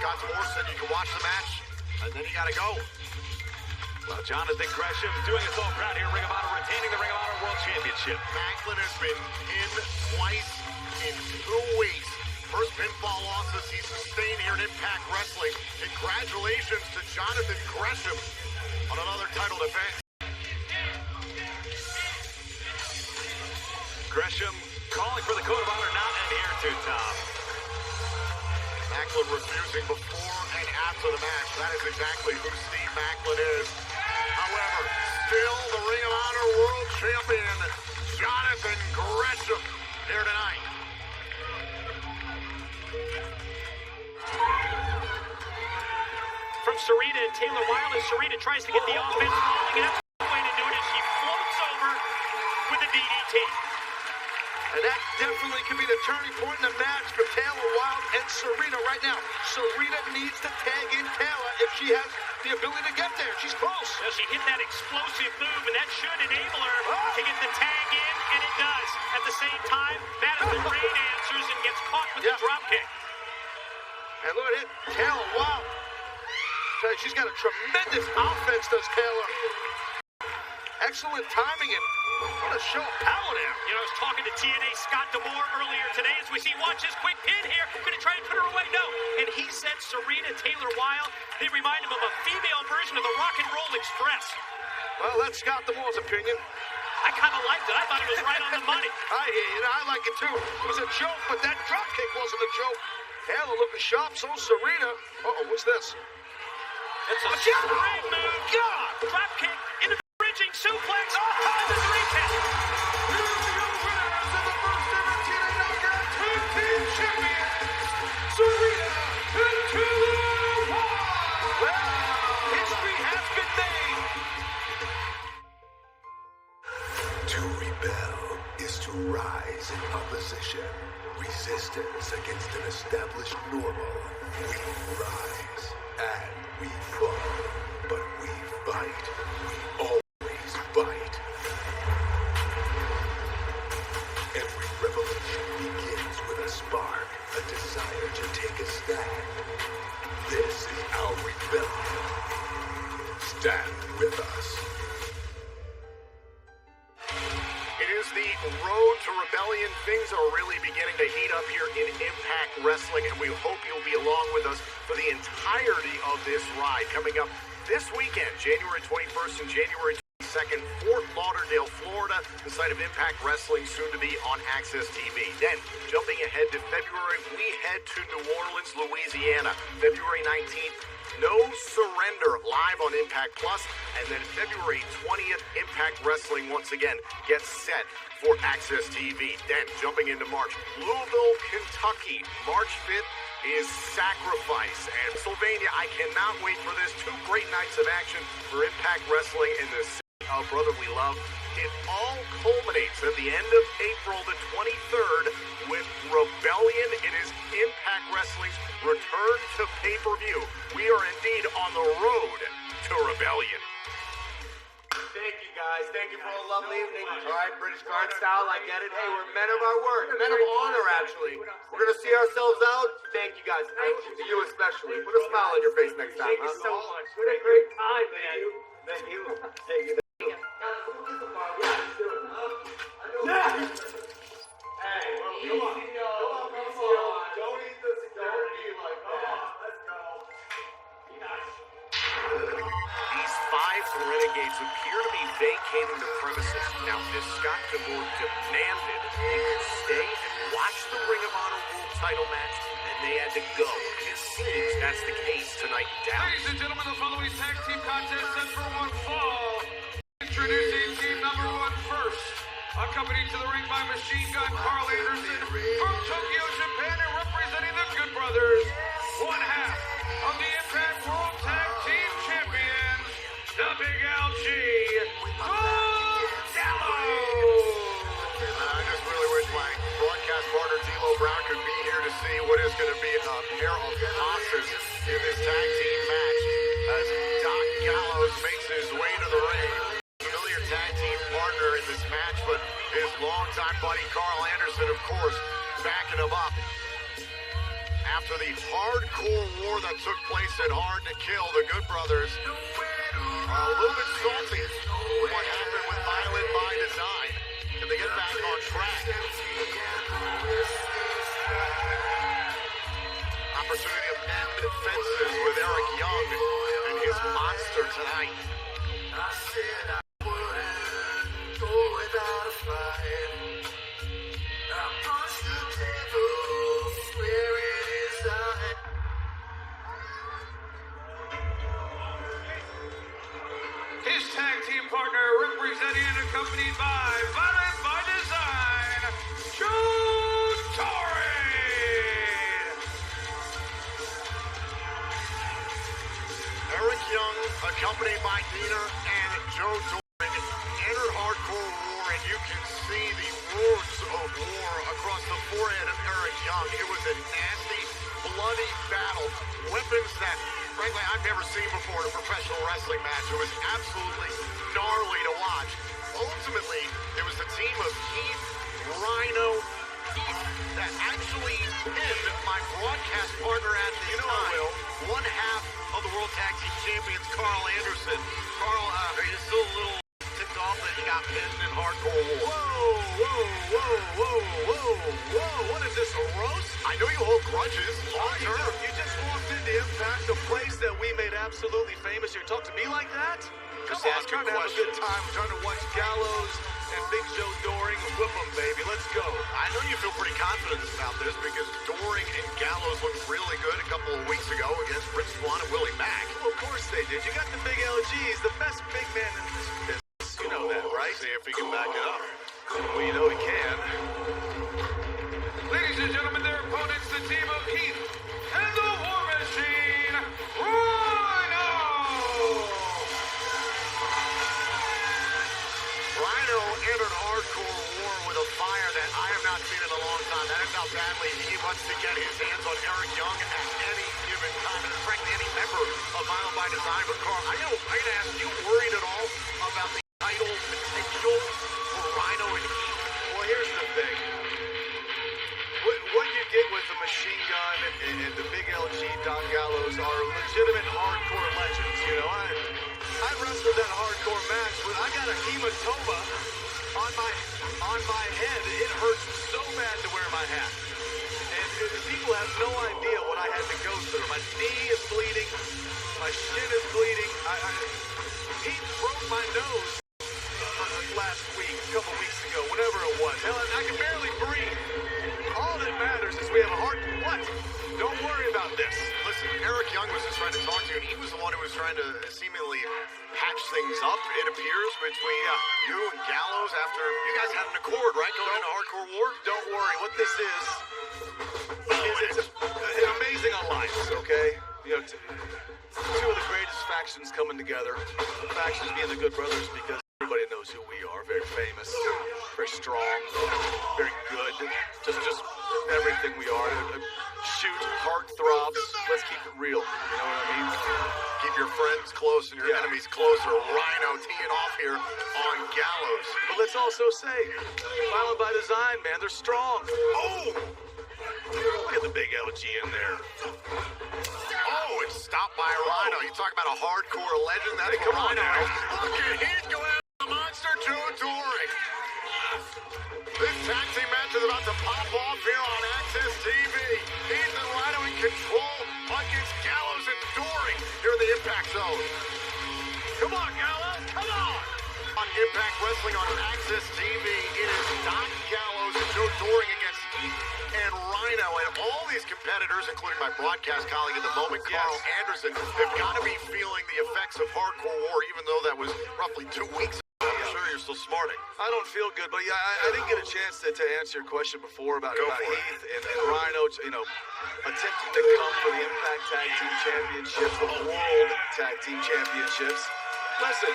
Scott Moore said you can watch the match, and then you gotta go. Well, Jonathan Gresham doing us all proud here, Ring of Honor, retaining the Ring of Honor World Championship. Macklin has been pinned twice in 2 weeks. First pinfall losses he sustained here in Impact Wrestling. Congratulations to Jonathan Gresham on another title defense. Gresham calling for the code of honor not adhered to, Tom. Macklin refusing before and after the match. That is exactly who Steve Macklin is. However, still the Ring of Honor World Champion, Jonathan Gresham, here tonight. From Sarita and Taylor Wilde as Sarita tries to get the offense rolling, and that's the way to do it as she floats over with a DDT. And that definitely could be the turning point in the match for Taylor Wilde and Sarita right now. Sarita needs to tag in Taylor if she has the ability to get there. She's close. Well, she hit that explosive move, and that should enable her to get the tag in, and it does. At the same time, Madison Rain answers and gets caught with the dropkick. And look at it, Taylor Wilde. She's got a tremendous offense, does Taylor. Excellent timing, and what a show of power there. You know, I was talking to TNA Scott D'Amore earlier today as we see, watch this quick pin here. Gonna try and put her away. No. And he said Sarita Taylor Wilde, they remind him of a female version of the Rock and Roll Express. Well, that's Scott D'Amore's opinion. I kind of liked it. I thought it was right on the money. I like it too. It was a joke, but that drop kick wasn't a joke. Taylor looking sharp, so Sarita. Uh-oh, what's this? It's a spring move. God! Drop kick into the bridging suplex. And the 3 count. Here are your winners of the first ever TNA Knockout Tag Team Champions, Sarita and Taylor Wilde. Well, history has been made. To rebel is to rise in opposition. Resistance against an established normal. We rise and we fall, but we fight. We always fight. Every revolution begins with a spark, a desire to take a stand. This is our rebellion. Stand with us. It is the road to rebellion. Things are really beginning to heat up here in Impact Wrestling, and we hope you'll be along with us for the entirety of this ride. Coming up this weekend, January 21st and January 22nd, Fort Lauderdale, Florida, the site of Impact Wrestling, soon to be on Access TV. Then, jumping ahead to February, we head to New Orleans, Louisiana, February 19th. No Surrender live on Impact Plus, and then February 20th, Impact Wrestling once again gets set for Access TV. Then jumping into March, Louisville, Kentucky, March 5th is Sacrifice, and Pennsylvania. I cannot wait for this. 2 great nights of action for Impact Wrestling in the city of brotherly love. It all culminates at the end of April the 23rd with Rebellion. It is Impact Wrestling's return to pay-per-view. We are indeed on the road to Rebellion. Thank you, guys. Thank you for a lovely evening. All right, British guard style, I get it. Hey, we're men of our word. Men of honor, actually. We're going to see ourselves out. Thank you, guys. To you especially. Put a smile on your face next time, Thank you so much. What a great time, man. Thank you. Thank you. Yeah. Hey, come on. Don't eat this. Don't be like, come on, let's go. These five renegades appear to be vacating the premises. Now, if Scott DeMoor demanded they could stay and watch the Ring of Honor World title match, and they had to go. It seems that's the case tonight in Dallas. Ladies and gentlemen, the following tag team contest set for one fall. Introducing team number one first. Accompanied to the ring by Machine Gun Carl Anderson from Tokyo, Japan, and representing the Good Brothers, one half of the Impact World Tag Team Champions, the Big LG, Gallows. I just really wish my broadcast partner D'Lo Brown could be here to see what is going to be a pair of bosses in this tag team match as Doc Gallows makes his way to the ring. Familiar tag team partner in this match, but his longtime buddy Carl Anderson, of course, backing him up. After the hardcore war that took place at Hard to Kill, the Good Brothers are a little bit salty with what happened with Violent by Design. Can they get back on track? Opportunity to mend fences with Eric Young and his monster tonight. I said I wouldn't go without a fight. I pushed the tables where it is His tag team partner, representing and accompanied by Violent by Design, Joe Torre. Eric Young, accompanied by Diener and Joe Doring, entered Hardcore War, and you can see the wounds of war across the forehead of Eric Young. It was a nasty, bloody battle. Weapons that, frankly, I've never seen before in a professional wrestling match. It was absolutely gnarly to watch. Ultimately, it was the team of Heath, Rhino, Heath that actually pinned my broadcast partner at this time. One half of the World Tag Team Champions, Carl Anderson. Carl, he's still a little ticked off that he got pinned in Hardcore War. Whoa. What is this, a roast? I know you hold grudges long term. You just walked into Impact, a place that we made absolutely famous. You talk to me like that? Just Come on, I'm asking trying to have a good questions. time. I'm trying to watch Gallows and Big Joe Doring whip them, baby. Let's go. I know you feel pretty confident about this because Doring and Gallows looked really good a couple of weeks ago against Prince Swan and Willie Mack. Well, of course they did. You got the big LGs, the best big man in this business. You know that, right? See if he can back it up. Well, you know he can. Ladies and gentlemen, their opponents, the team of Heath and the War Machine, Rhino. Rhino entered Hardcore War with a fire that I have not seen in a long time. That is how badly he wants to get his hands on Eric Young at any given time, and frankly, any member of Violent by Design. But Carl, I gotta ask, you worried at all about the title potential for Rhino and Heath? Well, here's the thing. What you did with the Machine Gun and the Big LG, Doc Gallows, are legitimate hardcore legends. You know, I wrestled that hardcore match, but I got a hematoma on my head. It hurts so bad to wear my hat. And people have no idea what I had to go through. My knee is bleeding. My shin is bleeding. He broke my nose last week, a couple weeks ago, whatever it was. Hell, I can barely breathe. All that matters is we have a heart. What? Don't worry about this. Listen, Eric Young was just trying to talk to you, and he was the one who was trying to seemingly patch things up, it appears, between you and Gallows after you guys had an accord, right, going into Hardcore War? Don't worry. What this is it's an amazing alliance, okay? You know, two of the greatest factions coming together. Factions being the Good Brothers because everybody knows who we are. Very famous, very strong, very good. Just everything we are. shoot heartthrobs. Let's keep it real. You know what I mean? Keep your friends close and your enemies closer. Rhino teeing off here on Gallows. But let's also say, Violent by Design, man, they're strong. Oh! Look at the big LG in there. Oh, it's stopped by Rhino. You talk about a hardcore legend. That's Hey, come on Rhino. now. Look at Heath go out the monster Joe Doring. This tag team match is about to pop off here on Access TV. Heath and Rhino in control against Gallows and Doring here in the Impact Zone. Come on, Gallows, come on! On Impact Wrestling on Access TV, it is Doc Gallows and Joe Doring against Heath and Rhino. And all these competitors, including my broadcast colleague at the moment, Carl Anderson, have got to be feeling the effects of Hardcore War, even though that was roughly 2 weeks ago. I'm sure you're still smarting. I don't feel good, but yeah, I didn't get a chance to answer your question before about Heath and Rhino, you know, attempting to come for the Impact Tag Team Championships, the World Tag Team Championships. Listen,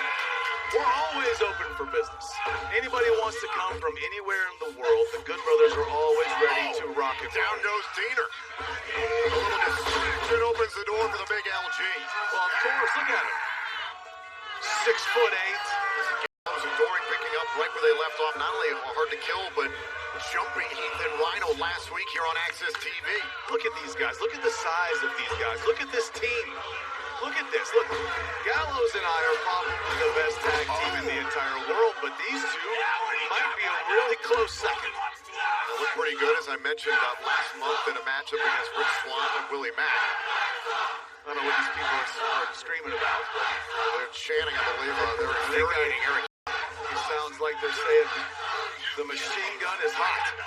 we're always open for business. Anybody wants to come from anywhere in the world, the Good Brothers are always ready to rock and roll. Down goes Diener. A little distraction opens the door for the big LG. Well, of course, look at him. 6'8". Gallows and Doring picking up right where they left off. Not only hard to kill, but jumping Heath and Rhino last week here on Access TV. Look at these guys. Look at the size of these guys. Look at this team. Look at this. Look, Gallows and I are probably the best tag team in the entire world, but these two might be a really close second. They look pretty good, as I mentioned last month in a matchup against Rich Swann and Willie Mack. I don't know what these people are screaming about. They're chanting, I believe. They're infuriating Eric. It sounds like they're saying the machine gun is hot.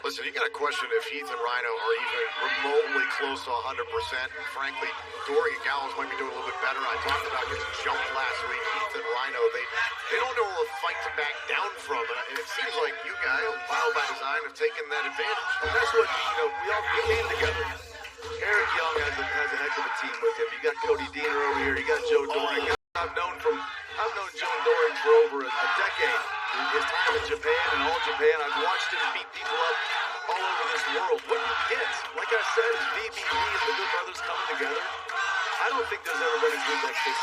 Listen, you got to question if Heath and Rhino are even remotely close to 100%. And frankly, Doring and Gallows might be doing a little bit better. I talked about getting jumped last week. Heath and Rhino, they don't know where to fight to back down from. And it seems like you guys, Violent by Design, have taken that advantage. That's what, we came together. Eric Young has a heck of a team with him. You got Cody Diener over here. You got Joe Doring. I've known Joe Doring for over a decade. His time in Japan and all Japan, I've watched him beat people up all over this world. What you get, like I said, is VBD and the Good Brothers coming together. I don't think there's ever been a group like this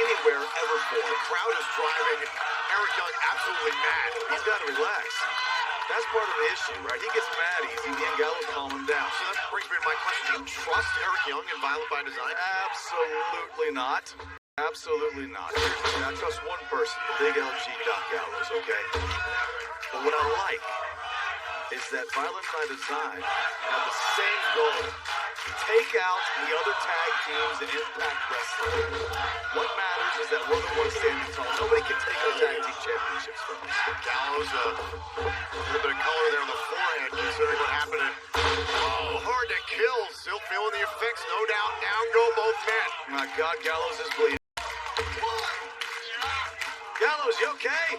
anywhere ever before. The crowd is driving Eric Young absolutely mad. He's got to relax. That's part of the issue, right? He gets mad easy, and Gallows calm him down. So that brings me to my question. Do you trust Eric Young and Violent by Design? Absolutely not. Absolutely not. I trust one person, the big LG Doc Gallows, okay? But what I like is that Violent by Design have the same goal: take out the other tag teams in Impact Wrestling. What matters is that we're the ones standing tall. Nobody can take our tag team championships from us. Gallows, a little bit of color there on the forehead, considering what happened. Hard to kill. Still feeling the effects, no doubt. Down go both men. My God, Gallows is bleeding. Gallows, you okay?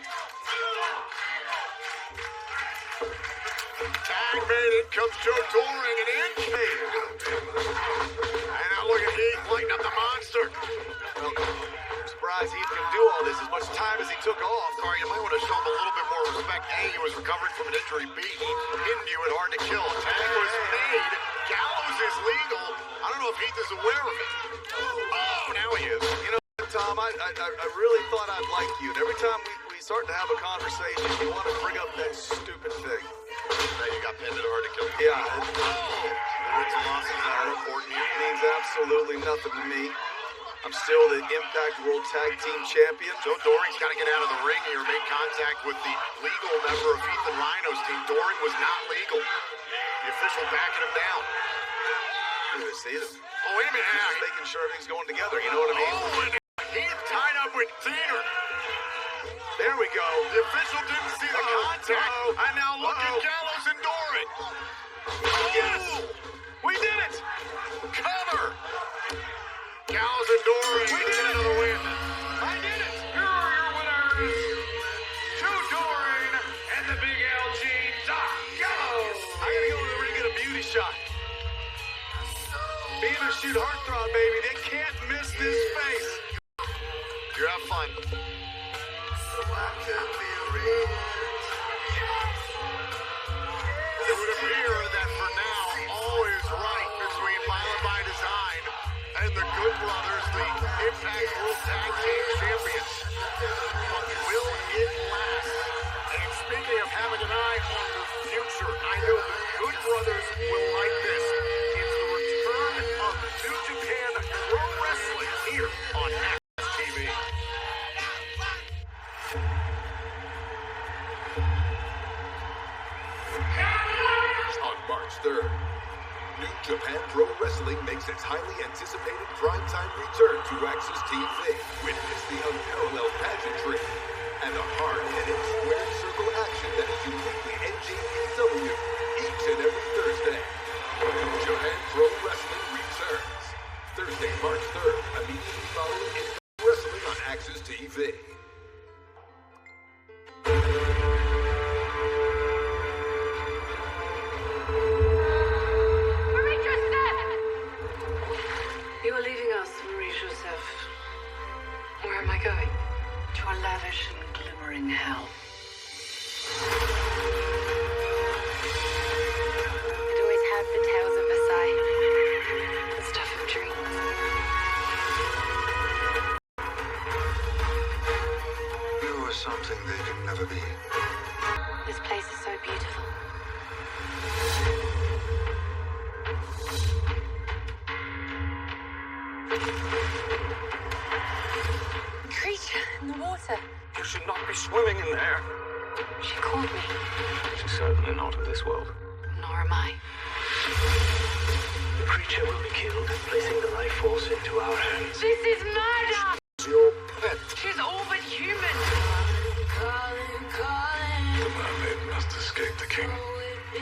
Tag made, in comes Joe Doring, and in came. And now look at Heath lighting up the monster. Well, I'm surprised Heath can do all this as much time as he took off. Sorry, you might want to show him a little bit more respect. A, he was recovering from an injury. B, he pinned you at Hard to Kill. Tag was made. Gallows is legal. I don't know if Heath is aware of it. Oh, now he is. You know, Tom, I really thought I'd like you. And every time we start to have a conversation, you want to bring up that stupid thing. Now you got pinned at Hard to Kill. Yeah. The wins and losses are important. It means absolutely nothing to me. I'm still the Impact World Tag Team Champion. Joe Doring's got to get out of the ring here, make contact with the legal member of Heath and Rhino's team. Doring was not legal. The official backing him down. You see them. Oh, wait a minute. He's just making sure everything's going together. You know what I mean? Oh, and Heath tied up with Diener. There we go. The official didn't see the contact. And now look at Gallows and Doring. Yes! We did it! Cover! Gallows and Doring. We did another win. I did it! Here are your winners, Joe Doring and the big LG Doc Gallows. I gotta go to the ring and get a beauty shot. Being a shoot heartthrob, baby. They can't miss this face. You have fun. World Tag Team Champions. But will it last? And speaking of having an eye on the future, I know the Good Brothers will like this. It's the return of New Japan Pro Wrestling here on Access TV. On March 3rd, New Japan Pro Wrestling makes its highly anticipated primetime return to Access TV. Witness the unparalleled pageantry and the hard-hitting squared circle action that is uniquely NJPW each and every Thursday. New Japan Pro Wrestling returns Thursday, March 3rd, immediately following Impact Wrestling on Access TV. You are leaving us, Marie Joseph. Where am I going? To a lavish and glimmering hell. I'd always had the tales of Versailles. The stuff of dreams. You are something they could never be. This place is so beautiful. Creature in the water. You should not be swimming in there. She called me. She's certainly not of this world. Nor am I. The creature will be killed, placing the life force into our hands. This is murder! Your pet. She's all but human. The mermaid must escape the king.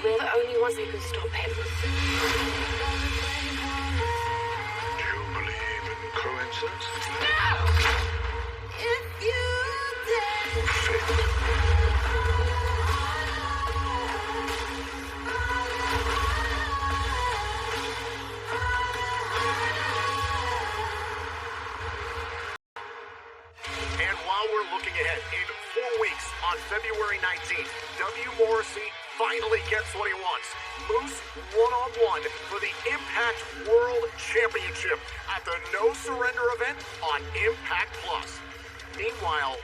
We're the only ones who can stop him. Do you believe in coincidence? No! Or fate? And while we're looking ahead, in 4 weeks on February 19th, W. Morrissey finally gets what he wants. Moose one-on-one for the Impact World Championship at the No Surrender event on Impact Plus. Meanwhile,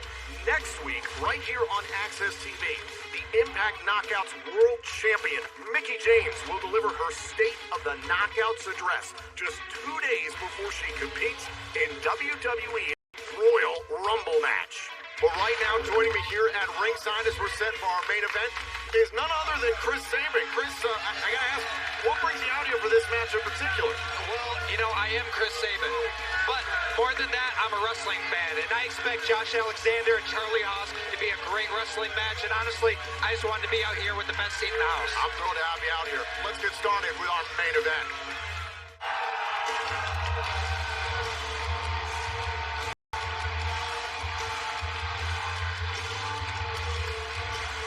next week, right here on Access TV, the Impact Knockouts World Champion, Mickie James, will deliver her State of the Knockouts address just 2 days before she competes in WWE Royal Rumble match. But right now, joining me here at ringside as we're set for our main event is none other than Chris Sabin. Chris, I gotta ask, what brings you out here for this match in particular? Well, you know, I am Chris Sabin. But more than that, I'm a wrestling fan, and I expect Josh Alexander and Charlie Haas to be a great wrestling match. And honestly, I just wanted to be out here with the best seat in the house. I'm thrilled to have you out here. Let's get started with our main event.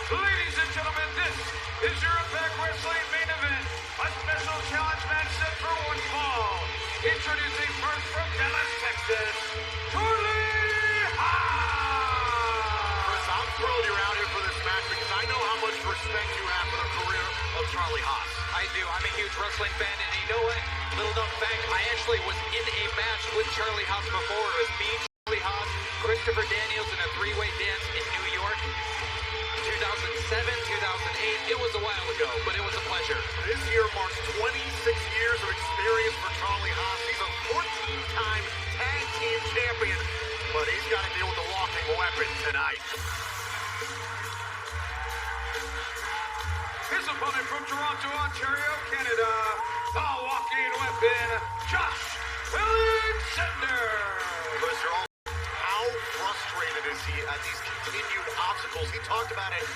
Ladies and gentlemen, this is your Impact Wrestling main event. A special challenge match set for one fall. Introducing first from Dallas, Texas, Charlie Haas. Chris, I'm thrilled you're out here for this match because I know how much respect you have for the career of Charlie Haas. I do. I'm a huge wrestling fan, and you know what? Little known fact, I actually was in a match with Charlie Haas before. It was me, Charlie Haas, Christopher Daniels in a three-way dance in New York. 2007, 2008, it was a while ago, but it was a pleasure. This year marks 26 years of experience for Charlie Haas. He's a 14-time tag team champion, but he's got to deal with the walking weapon tonight. His opponent from Toronto, Ontario, Canada, the walking weapon, Josh Alexander. Chris, how frustrated is he at these continued obstacles? He talked about it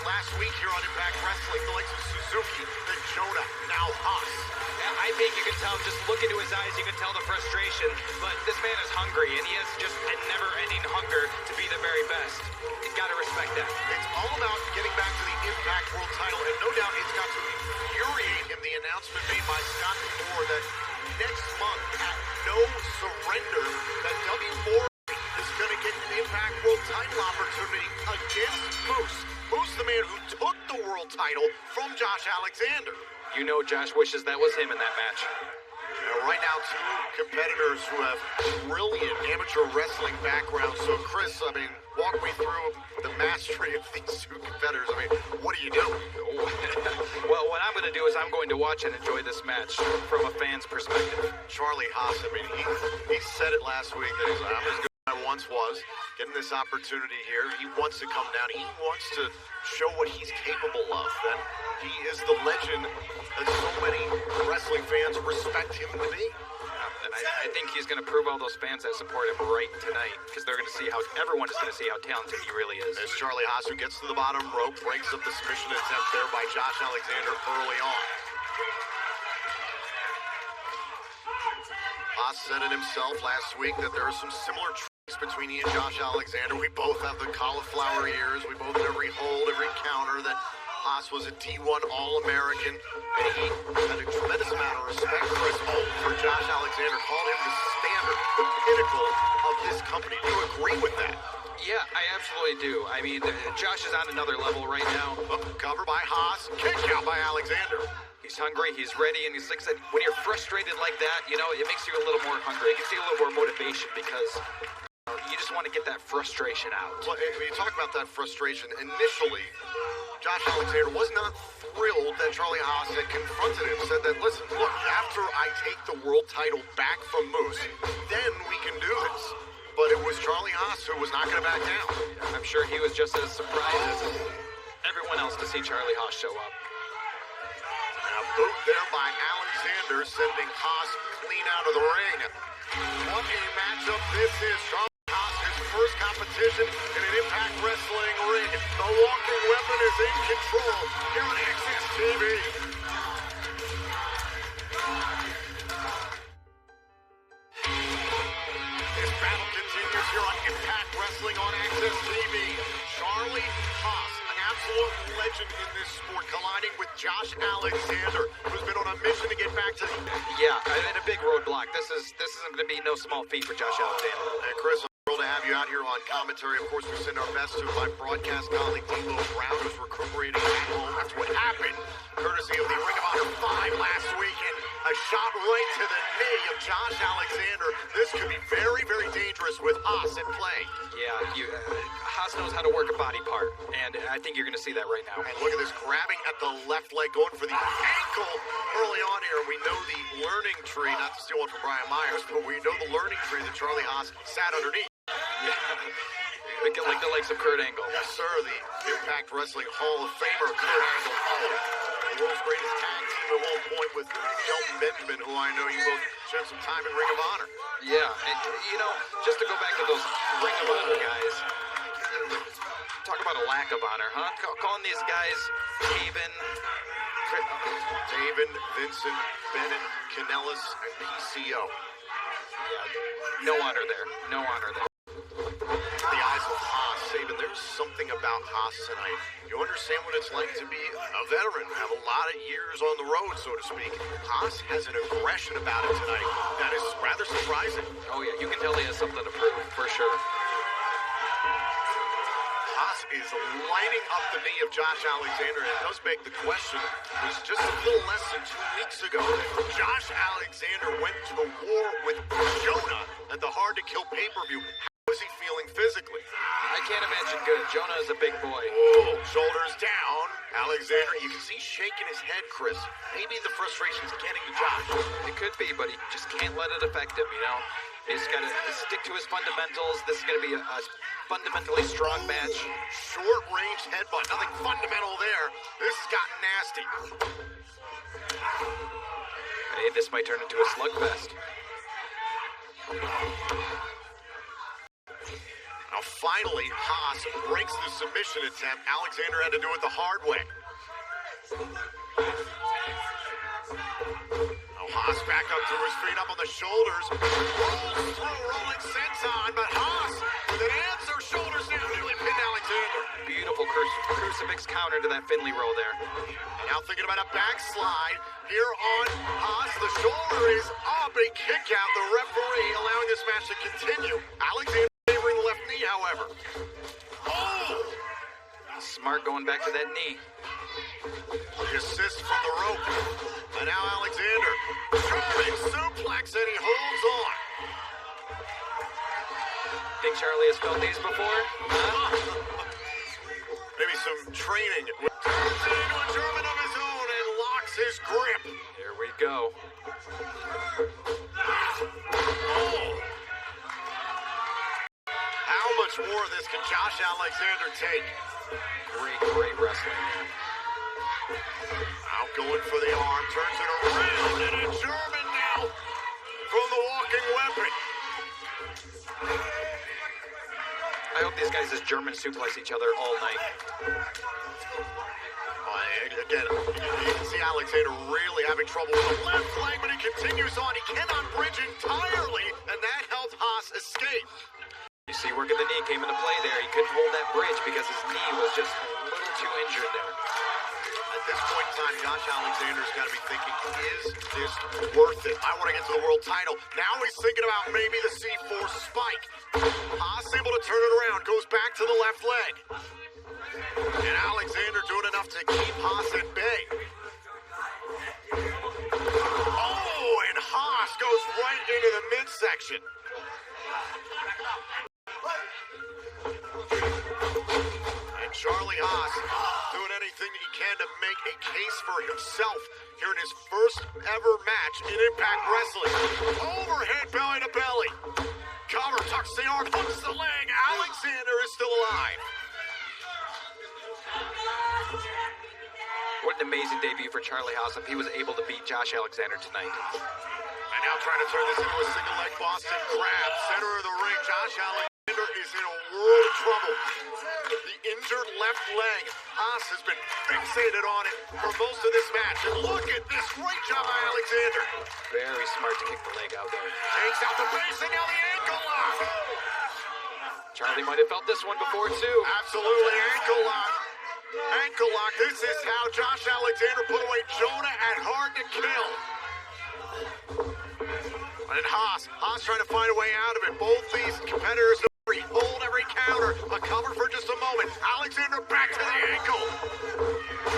last week here on Impact Wrestling, the likes of Suzuki, then Jonah, now Haas. Yeah, I think you can tell, just look into his eyes, you can tell the frustration, but this man is hungry, and he has just a never-ending hunger to be the very best. You gotta respect that. It's all about getting back to the Impact World title, and no doubt it's got to infuriate him, the announcement made by Scott Moore that next month at No Surrender, that W4 is going to get an Impact World title opportunity against Moose. Moose, the man who took the world title from Josh Alexander. You know Josh wishes that was him in that match. Yeah, Right now, two competitors who have brilliant amateur wrestling backgrounds. So, Chris, I mean, walk me through the mastery of these two competitors. I mean, what do you do? Well, what I'm going to do is I'm going to watch and enjoy this match from a fan's perspective. Charlie Haas, I mean, he said it last week that he's like, I'm as good as I once was. Getting this opportunity here, he wants to come down. He wants to show what he's capable of. That he is the legend that so many wrestling fans respect him to be. And I think he's going to prove all those fans that support him right tonight, because they're going to see how everyone is going to see how talented he really is. There's Charlie Haas, who gets to the bottom rope, breaks up the submission attempt there by Josh Alexander early on. Haas said it himself last week that there are some similar traits between he and Josh Alexander. We both have the cauliflower ears. We both have every hold, every counter. That Haas was a D1 All-American, and he had a tremendous amount of respect for his hold for Josh Alexander. Called him the standard, the pinnacle of this company. Do you agree with that? Yeah, I absolutely do. I mean, Josh is on another level right now. Cover by Haas, kick out by Alexander. He's hungry, he's ready, and he's like I said, when you're frustrated like that, you know, it makes you a little more hungry. It gives you a little more motivation because you just want to get that frustration out. Well, when you talk about that frustration, initially, Josh Alexander was not thrilled that Charlie Haas had confronted him. Said that, listen, look, after I take the world title back from Moose, then we can do this. But it was Charlie Haas who was not going to back down. I'm sure he was just as surprised as everyone else to see Charlie Haas show up. A boot there by Alexander, sending Haas clean out of the ring. What a matchup this is. Charlie Haas, his first competition in an Impact Wrestling ring. The walking weapon is in control here on Access TV. This battle continues here on Impact Wrestling on Access TV. Charlie Haas, an absolute legend in this sport, colliding with Josh Alexander, who's been on a mission to get back to the... Yeah, and a big roadblock. This isn't going to be no small feat for Josh Alexander. And Chris, I'm thrilled to have you out here on commentary. Of course, we send our best to my broadcast colleague, D'Lo Brown, who's recuperating at home after what happened, courtesy of the Ring of Honor 5 last weekend. A shot right to the knee of Josh Alexander. This could be very, very dangerous with Haas at play. Yeah, Haas knows how to work a body part, and I think you're going to see that right now. And look at this, grabbing at the left leg, going for the ankle early on here. We know the learning tree, not to steal one from Brian Myers, but we know the learning tree that Charlie Haas sat underneath. Yeah, like the legs of Kurt Angle. Yes, sir, the Impact Wrestling Hall of Famer, Kurt Angle. The world's greatest tag team at one point with Shelton Benjamin, who I know you both spent some time in Ring of Honor. Yeah, and you know, just to go back to those Ring of Honor guys, talk about a lack of honor, huh? Calling these guys Taven, Vincent, Bennett, Kanellis, and PCO. Yeah, no honor there. No honor there. The eyes of Haas, Saban, there's something about Haas tonight. You understand what it's like to be a veteran, have a lot of years on the road, so to speak. Haas has an aggression about him tonight that is rather surprising. Oh yeah, you can tell he has something to prove, for sure. Haas is lighting up the knee of Josh Alexander, and it does beg the question. It was just a little less than 2 weeks ago that Josh Alexander went to the war with Jonah at the Hard to Kill pay-per-view. How is he feeling physically? I can't imagine good. Jonah is a big boy. Oh, shoulders down. Alexander, you can see shaking his head, Chris. Maybe the frustration's getting to Josh. It could be, but he just can't let it affect him, you know? He's got to stick to his fundamentals. This is going to be a fundamentally strong match. Short-range headbutt. Nothing fundamental there. This has gotten nasty. Hey, this might turn into a slugfest. Now, finally, Haas breaks the submission attempt. Alexander had to do it the hard way. Now, Haas back up to his feet, up on the shoulders. Rolls through, rolling senton, but Haas with an answer, shoulders down, nearly pinned Alexander. Beautiful crucifix counter to that Finley roll there. Now thinking about a backslide here on Haas. The shoulder is up, a kick out. The referee allowing this match to continue. Alexander favoring the left knee, however. Oh! Smart going back to that knee. The assist from the rope. And now Alexander. German suplex, and he holds on. Think Charlie has felt these before? Huh? Maybe some training. Turns into a German of his own and locks his grip. Here we go. Oh! How much more of this can Josh Alexander take? Great wrestling. Out going for the arm, turns it around, and a German now from the walking weapon. I hope these guys just German suplex each other all night. Again, you can see Alexander really having trouble with the left leg, but he continues on. He cannot bridge entirely, and that helped Haas escape. You see, working the knee came into play there. He couldn't hold that bridge because his knee was just a little too injured there. At this point in time, Josh Alexander's got to be thinking, is this worth it? I want to get to the world title. Now he's thinking about maybe the C4 spike. Haas able to turn it around, goes back to the left leg. And Alexander doing enough to keep Haas at bay. Oh, and Haas goes right into the midsection. And Charlie Haas doing anything he can to make a case for himself here in his first ever match in Impact Wrestling. Overhead belly to belly. Cover, tucks the arm, hooks the leg. Alexander is still alive. What an amazing debut for Charlie Haas if he was able to beat Josh Alexander tonight. And now trying to turn this into a single leg Boston Crab. Center of the ring, Josh Alexander is in a world of trouble. The injured left leg. Haas has been fixated on it for most of this match. And look at this great job by Alexander. Very smart to kick the leg out there. Takes out the base and now the ankle lock. Charlie might have felt this one before too. Absolutely, ankle lock. Ankle lock. This is how Josh Alexander put away Jonah at Hard to Kill. And Haas trying to find a way out of it. Both these competitors hold every counter. A cover for just a moment. Alexander back to the ankle.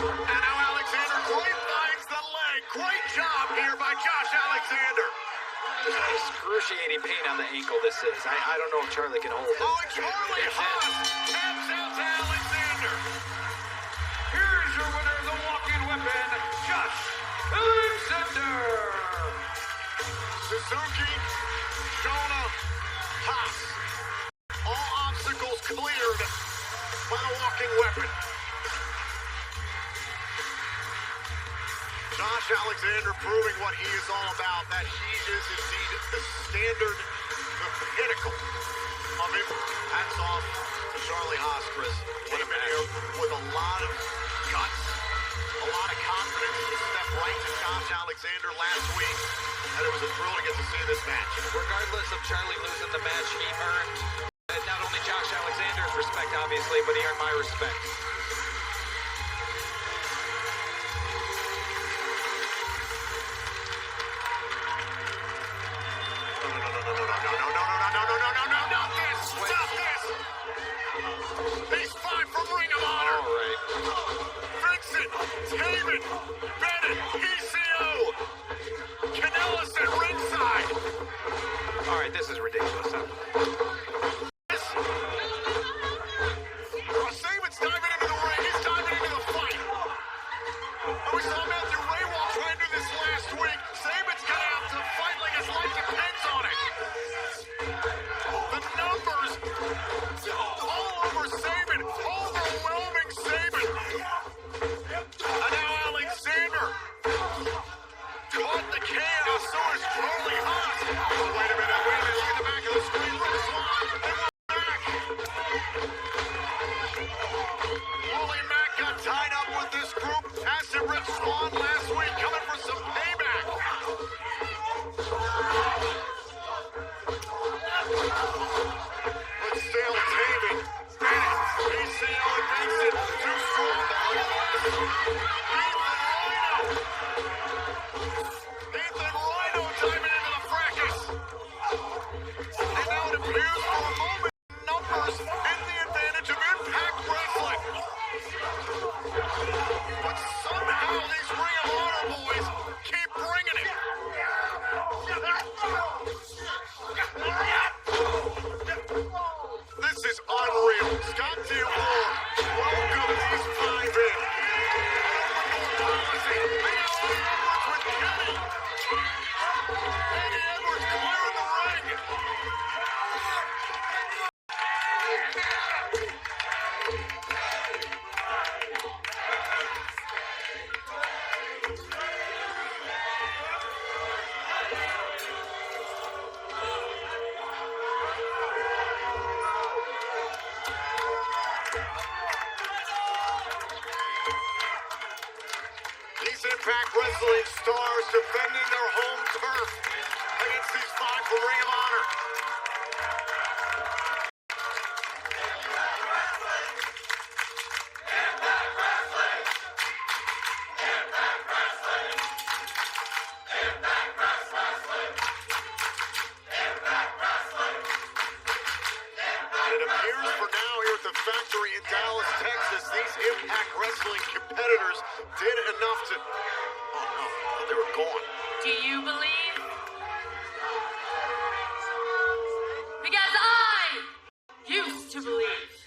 And now Alexander finds the leg. Great job here by Josh Alexander. There's excruciating pain on the ankle this is. I don't know if Charlie can hold it. Oh, and Charlie Haas taps out to Alexander. Here's your winner, the walking weapon, Josh Alexander. Suzuki, Jonah, Haas. All obstacles cleared by the walking weapon. Josh Alexander proving what he is all about, that he is indeed the standard, the pinnacle of it. Hats off to Charlie Haas, Chris. What a video with a lot of guts, a lot of confidence to step right to Josh Alexander last week. And it was a thrill to get to see this match. Regardless of Charlie losing the match, he earned not only Josh Alexander's respect, obviously, but he earned my respect. These five from Ring of Honor. All right. Vincent, Taven, Bennett, PCO, Kanellis at ringside. All right, this is ridiculous. Huh? Saban's diving into the ring. He's diving into the fight. And we saw Matthew Raywall try and do this last week. Saban's gonna have to fight like his life depends on it. The numbers all over Saban. Overwhelming Saban. And now Alexander caught the chaos. So is Charlie Haas. Wait a minute. Look at the back of the screen. Look at Swan. And we're back. Wooly Mack got tied up with this group. As did Rich Swan last week, coming for some payback. But still, Wrestling stars defending their home turf against these five from Ring of Honor. It appears for now here at the factory in Dallas, Texas, these Impact Wrestling competitors did enough to... Oh no, I thought they were gone. Do you believe? Because I used to believe.